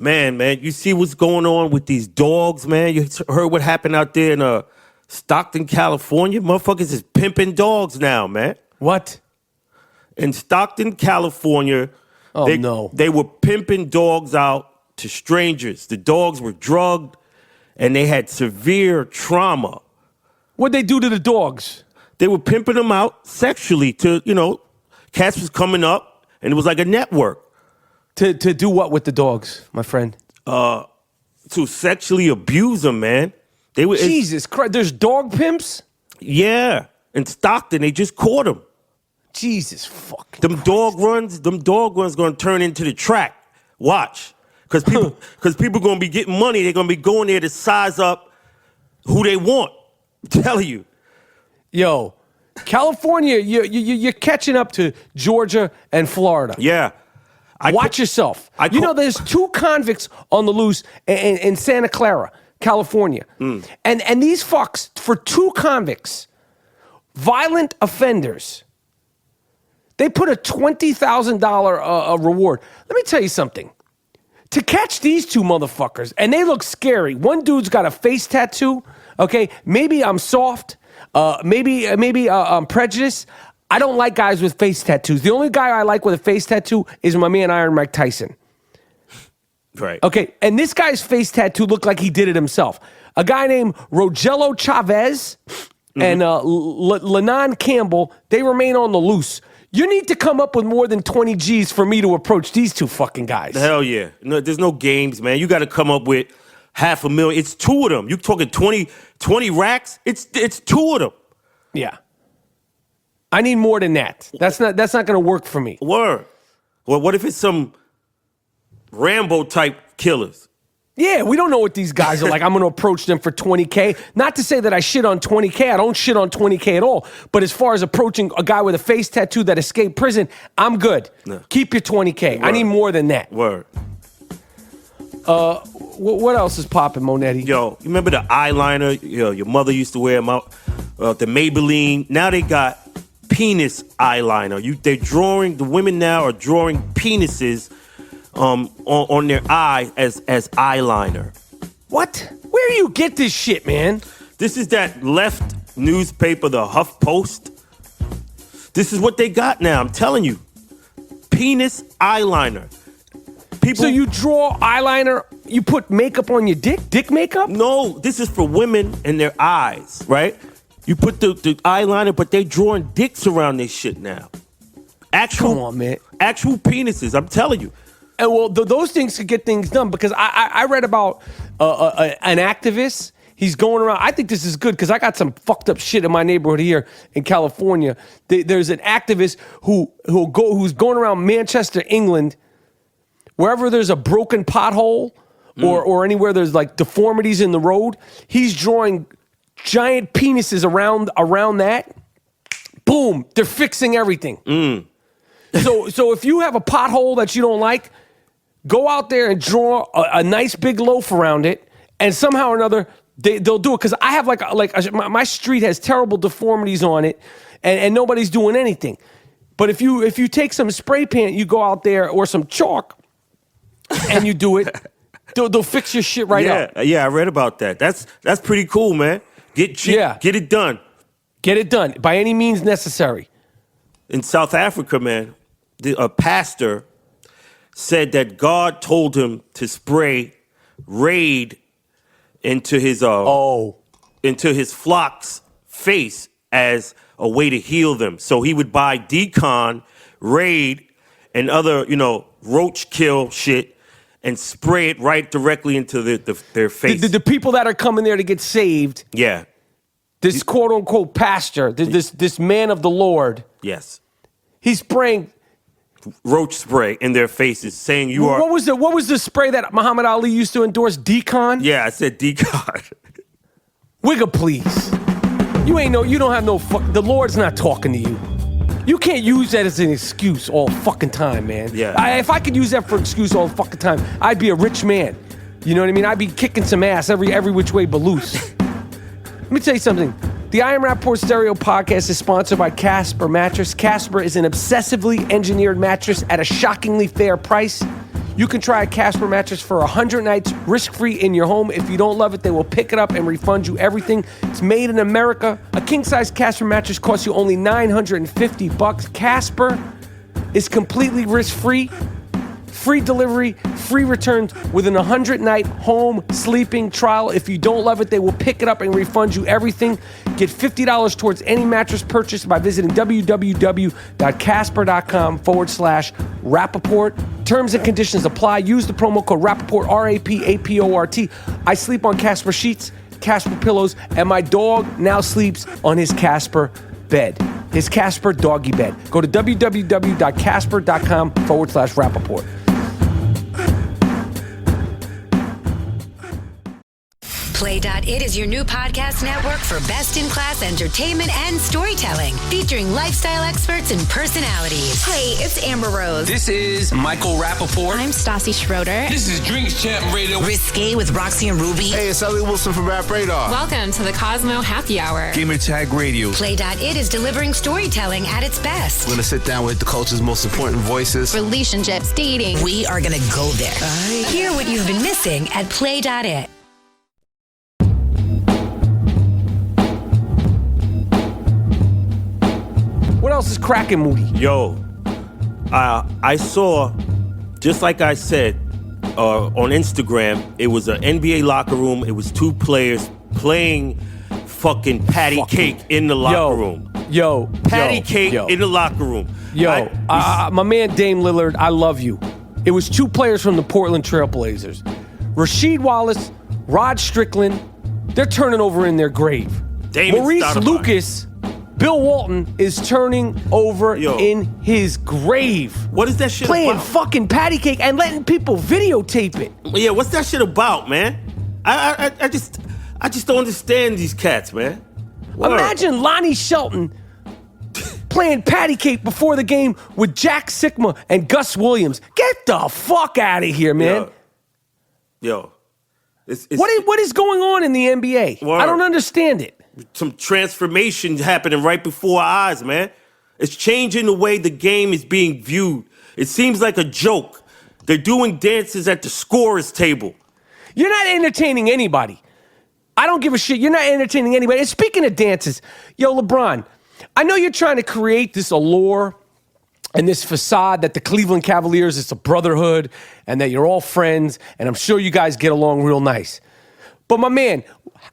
Man, you see what's going on with these dogs, man? You heard what happened out there in Stockton, California? Motherfuckers is pimping dogs now, man. What? In Stockton, California, they were pimping dogs out to strangers. The dogs were drugged, and they had severe trauma. What'd they do to the dogs? They were pimping them out sexually to, cats was coming up, and it was like a network. To do what with the dogs, my friend? To sexually abuse them, man. Jesus Christ, there's dog pimps? Yeah. In Stockton, they just caught them. Jesus fucking Them dog runs gonna turn into the track. Watch. Because people gonna be getting money. They're gonna be going there to size up who they want. I'm telling you. Yo, California, you're catching up to Georgia and Florida. Yeah. Watch yourself. There's 2 convicts on the loose in Santa Clara, California. And these fucks, for 2 convicts, violent offenders, they put a $20,000 reward. Let me tell you something. To catch these 2 motherfuckers, and they look scary. One dude's got a face tattoo. Okay, maybe I'm soft. Maybe I'm prejudiced. I don't like guys with face tattoos. The only guy I like with a face tattoo is my man Iron Mike Tyson. Right. Okay, and this guy's face tattoo looked like he did it himself. A guy named Rogelio Chavez and Lennon Campbell, they remain on the loose. You need to come up with more than 20 G's for me to approach these 2 fucking guys. Hell yeah. No, there's no games, man. You got to come up with $500,000. It's 2 of them. You talking 20 racks? It's 2 of them. Yeah. I need more than that. That's not going to work for me. Word. Well, what if it's some Rambo type killers? Yeah, we don't know what these guys are like. I'm going to approach them for $20K. Not to say that I shit on $20K. I don't shit on $20K at all. But as far as approaching a guy with a face tattoo that escaped prison, I'm good. No. Keep your $20K. I need more than that. Word. What else is popping, Monetti? Yo, you remember the eyeliner? Your mother used to wear them out. The Maybelline. Now they got penis eyeliner. The women now are drawing penises on their eye as eyeliner. What? Where do you get this shit, man? This is that left newspaper, the HuffPost. This is what they got now. I'm telling you, penis eyeliner. People. So you draw eyeliner, you put makeup on your dick makeup? No, this is for women and their eyes, right? You put the eyeliner, but they drawing dicks around this shit now. Come on, man. Actual penises, I'm telling you. And well, those things could get things done because I read about an activist. He's going around. I think this is good because I got some fucked up shit in my neighborhood here in California. There's an activist who's going around Manchester, England, wherever there's a broken pothole or anywhere there's like deformities in the road. He's drawing giant penises around that. Boom! They're fixing everything. So if you have a pothole that you don't like, go out there and draw a nice big loaf around it, and somehow or another they'll do it. Because I have my street has terrible deformities on it, and nobody's doing anything. But if you take some spray paint, you go out there or some chalk, and you do it, they'll fix your shit right up. Yeah, I read about that. That's pretty cool, man. Get it done. Get it done by any means necessary. In South Africa, man, a pastor said that God told him to spray Raid into his flock's face as a way to heal them. So he would buy Decon, Raid, and other, roach kill shit and spray it right directly into their face. The people that are coming there to get saved. Yeah. This quote unquote pastor, this man of the Lord. Yes. He's spraying roach spray in their faces, saying you are. What was the spray that Muhammad Ali used to endorse? Decon? Yeah, I said Decon. Wigga, please. You don't have no fuck. The Lord's not talking to you. You can't use that as an excuse all fucking time, man. Yeah. If I could use that for an excuse all fucking time, I'd be a rich man. You know what I mean? I'd be kicking some ass every which way but loose. Let me tell you something. The I Am Rapaport Stereo Podcast is sponsored by Casper Mattress. Casper is an obsessively engineered mattress at a shockingly fair price. You can try a Casper mattress for 100 nights risk-free in your home. If you don't love it, they will pick it up and refund you everything. It's made in America. A king-size Casper mattress costs you only $950. Casper is completely risk-free. Free delivery, free returns within a 100-night home sleeping trial. If you don't love it, they will pick it up and refund you everything. Get $50 towards any mattress purchase by visiting www.casper.com/Rapaport. Terms and conditions apply. Use the promo code Rapaport, RAPAPORT. I sleep on Casper sheets, Casper pillows, and my dog now sleeps on his Casper bed. his Casper doggy bed. Go to www.casper.com/Rapaport. Play.it is your new podcast network for best-in-class entertainment and storytelling, featuring lifestyle experts and personalities. Hey, it's Amber Rose. This is Michael Rapaport. I'm Stassi Schroeder. This is Drinks Champ Radio. Risque with Roxy and Ruby. Hey, it's Elliot Wilson from Rap Radar. Welcome to the Cosmo Happy Hour. Gamer Tag Radio. Play.it is delivering storytelling at its best. We're gonna sit down with the culture's most important voices. Relationships, dating. We are going to go there. Hear what you've been missing at Play.it. What else is cracking, Moody? Yo, I saw, just like I said, on Instagram, it was an NBA locker room. It was two players playing fucking patty cake in the locker room. Patty cake in the locker room. My man Dame Lillard, I love you. It was two players from the Portland Trailblazers. Rasheed Wallace, Rod Strickland, they're turning over in their grave. Maurice Lucas, Bill Walton is turning over in his grave. What is that shit Playing about? fucking patty cake and letting people videotape it. Yeah, what's that shit about, man? I just don't understand these cats, man. Word. Imagine Lonnie Shelton playing patty cake before the game with Jack Sikma and Gus Williams. Get the fuck out of here, man. Yo. What is going on in the NBA? Word. I don't understand it. Some transformation happening right before our eyes, man. It's changing the way the game is being viewed. It seems like a joke. They're doing dances at the scorer's table. You're not entertaining anybody. I don't give a shit. You're not entertaining anybody. And speaking of dances, yo, LeBron, I know you're trying to create this allure and this facade that the Cleveland Cavaliers, it's a brotherhood and that you're all friends, and I'm sure you guys get along real nice. But my man,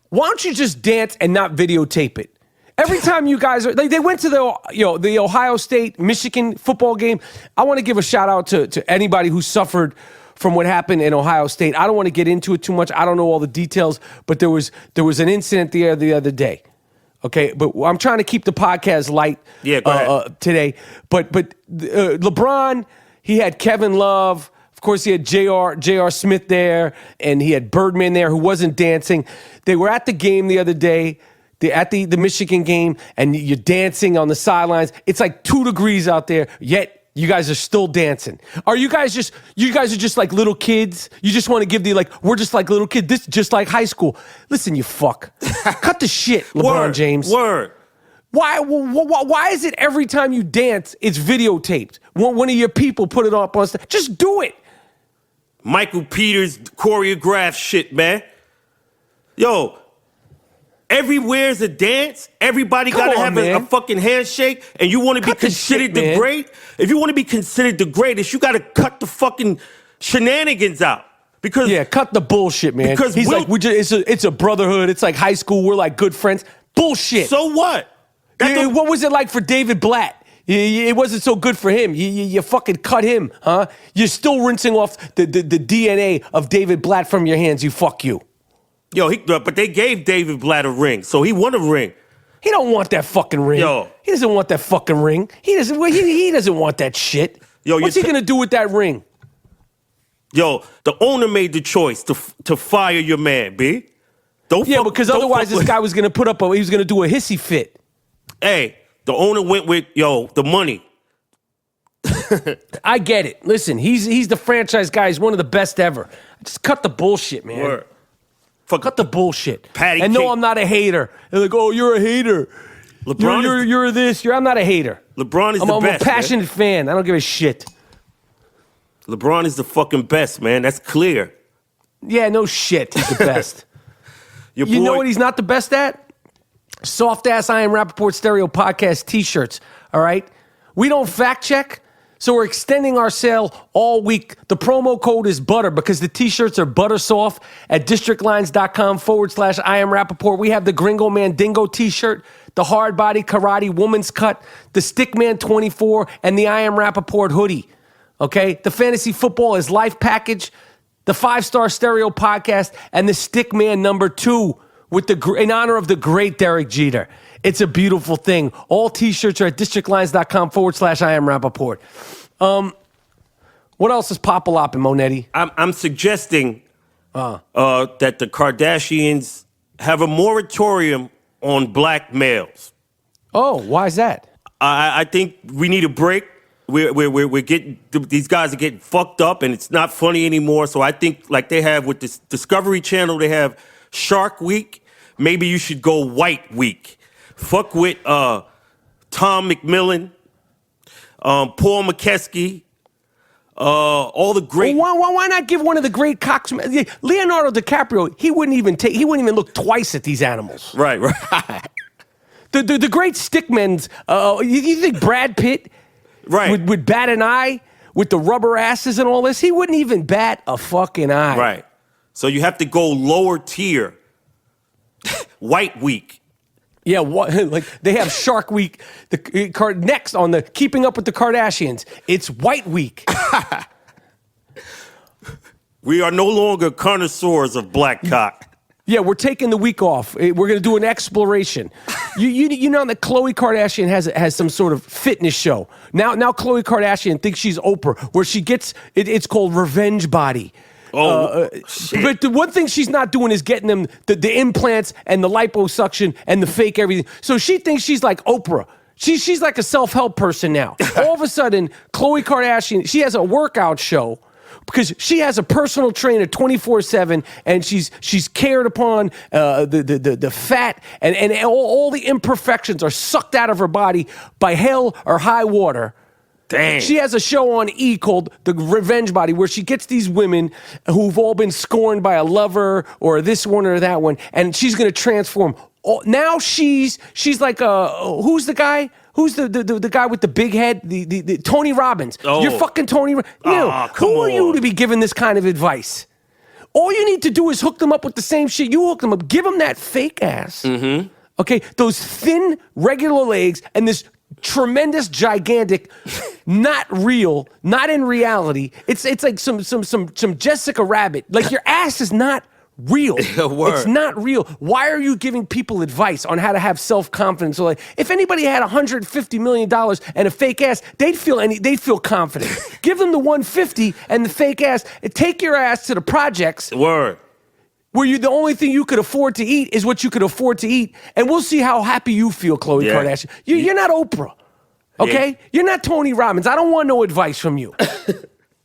why don't you just dance and not videotape it? Every time you guys are, they went to the Ohio State Michigan football game. I want to give a shout out to anybody who suffered from what happened in Ohio State. I don't want to get into it too much. I don't know all the details, but there was an incident the other day. Okay, but I'm trying to keep the podcast light today. But LeBron, he had Kevin Love. Of course, he had J.R. Smith there, and he had Birdman there who wasn't dancing. They were at the game the other day, at the Michigan game, and you're dancing on the sidelines. It's like 2 degrees out there, yet you guys are still dancing. Are you guys are just like little kids? You just want to give we're just like little kids. This is just like high school. Listen, you fuck. Cut the shit, LeBron James. Word. Why is it every time you dance, it's videotaped? One of your people put it up on stage. Just do it. Michael Peters choreographed shit, man. Yo, everywhere's a dance. Everybody gotta have a fucking handshake, and you want to be considered the great. If you want to be considered the greatest, you gotta cut the fucking shenanigans out. Because cut the bullshit, man. Because he's like, it's a brotherhood. It's like high school. We're like good friends. Bullshit. So what? What was it like for David Blatt? It wasn't so good for him. You fucking cut him, huh? You're still rinsing off the DNA of David Blatt from your hands. Fuck you. Yo, but they gave David Blatt a ring, so he won a ring. He don't want that fucking ring. Yo. He doesn't want that fucking ring. He doesn't want that shit. Yo, what's he gonna do with that ring? Yo, the owner made the choice to fire your man, B. Because otherwise this guy was gonna he was gonna do a hissy fit. Hey, the owner went with the money. I get it. Listen, he's the franchise guy. He's one of the best ever. Just cut the bullshit, man. Word. Cut the bullshit. Patty and cake. no, I'm not a hater. They're like, oh, you're a hater. LeBron you're this. I'm not a hater. LeBron is the I'm best. I'm a passionate fan. I don't give a shit. LeBron is the fucking best, man. That's clear. Yeah, no shit. He's the best. You know what he's not the best at? Soft ass I Am Rapaport Stereo Podcast t-shirts. All right? We don't fact check. So we're extending our sale all week. The promo code is butter because the t-shirts are butter soft at districtlines.com/I Am Rapaport. We have the Gringo Mandingo t-shirt, the Hard Body Karate Woman's Cut, the Stickman 24, and the I Am Rapaport hoodie. Okay? The Fantasy Football is Life Package, the 5-Star Stereo Podcast, and the Stickman #2 in honor of the great Derek Jeter. It's a beautiful thing. All T-shirts are at districtlines.com/I am Rapaport. What else is pop-a-lopping, Monetti? I'm suggesting that the Kardashians have a moratorium on black males. Oh, why is that? I think we need a break. We're getting, these guys are getting fucked up, and it's not funny anymore. So I think, like they have with this Discovery Channel, they have Shark Week. Maybe you should go White Week. Fuck with Tom McMillan, Paul McKeskey, all the great. Why not give one of the great cocks? Leonardo DiCaprio, he wouldn't even look twice at these animals. Right. The great stickmens. You think Brad Pitt? Right. Would bat an eye with the rubber asses and all this? He wouldn't even bat a fucking eye. Right. So you have to go lower tier. White Week. Yeah, like they have Shark Week. Next on the Keeping Up with the Kardashians, it's White Week. We are no longer connoisseurs of black cock. Yeah, we're taking the week off. We're going to do an exploration. You know that Khloe Kardashian has some sort of fitness show. Now Khloe Kardashian thinks she's Oprah, where she gets it's called Revenge Body. Shit. But the one thing she's not doing is getting them the implants and the liposuction and the fake everything. So she thinks she's like Oprah. She's like a self-help person now. All of a sudden, Khloe Kardashian, she has a workout show because she has a personal trainer 24/7, and she's cared upon. The fat and all the imperfections are sucked out of her body by hell or high water. Dang. She has a show on E! Called The Revenge Body, where she gets these women who've all been scorned by a lover or this one or that one, and she's going to transform. Now she's like who's the guy? Who's the guy with the big head? The Tony Robbins. Oh. You're fucking Tony. Who are you to be giving this kind of advice? All you need to do is hook them up with the same shit you hook them up. Give them that fake ass. Mm-hmm. Okay, those thin regular legs and this tremendous, gigantic, not real, not in reality. It's like some Jessica Rabbit. Like your ass is not real. It's not real. Why are you giving people advice on how to have self-confidence? So like, if anybody had $150 million and a fake ass, they'd feel confident. Give them the 150 and the fake ass. And take your ass to the projects. Word. Where the only thing you could afford to eat is what you could afford to eat, and we'll see how happy you feel, Khloe Kardashian. You're not Oprah, okay? Yeah. You're not Tony Robbins. I don't want no advice from you.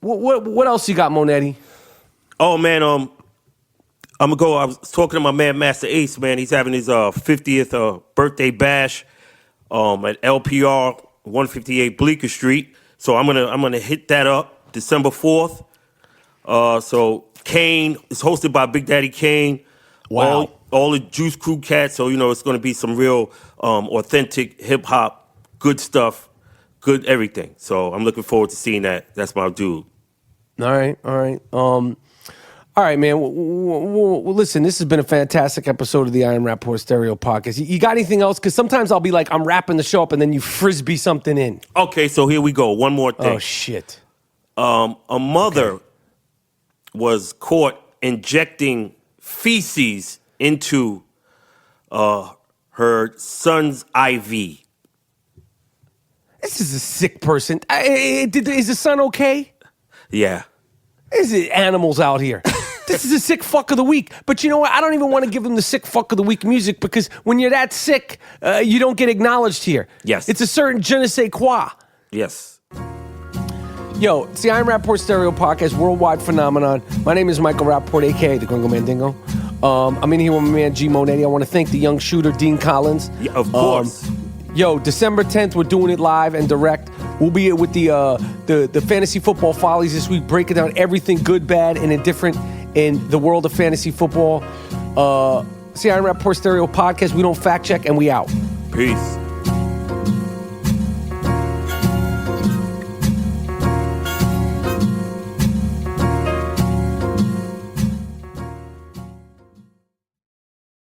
What else you got, Monetti? Oh man, I'm gonna go. I was talking to my man Master Ace. Man, he's having his 50th birthday bash at LPR 158 Bleecker Street. So I'm gonna hit that up December 4th. So Kane is hosted by Big Daddy Kane. Wow. All the Juice Crew cats. So, it's going to be some real authentic hip-hop, good stuff, good everything. So I'm looking forward to seeing that. That's my dude. All right. All right, man. Well, listen, this has been a fantastic episode of the I Am Rapaport Stereo Podcast. You got anything else? Because sometimes I'll be like, I'm wrapping the show up, and then you frisbee something in. Okay, so here we go. One more thing. Oh, shit. A mother was caught injecting feces into her son's IV. This is a sick person. Is the son okay? Yeah. Is it animals out here? This is a sick fuck of the week. But you know what? I don't even want to give them the sick fuck of the week music because when you're that sick, you don't get acknowledged here. Yes. It's a certain je ne sais quoi. Yes. Yo, it's the I Am Rapaport Stereo Podcast, worldwide phenomenon. My name is Michael Rapaport, a.k.a. the Gringo Mandingo. I'm in here with my man G. Monetti. I want to thank the young shooter, Dean Collins. Yeah, of course. December 10th, we're doing it live and direct. We'll be with the Fantasy Football Follies this week, breaking down everything good, bad, and indifferent in the world of fantasy football. See, I Am Rapaport Stereo Podcast. We don't fact check, and we out. Peace.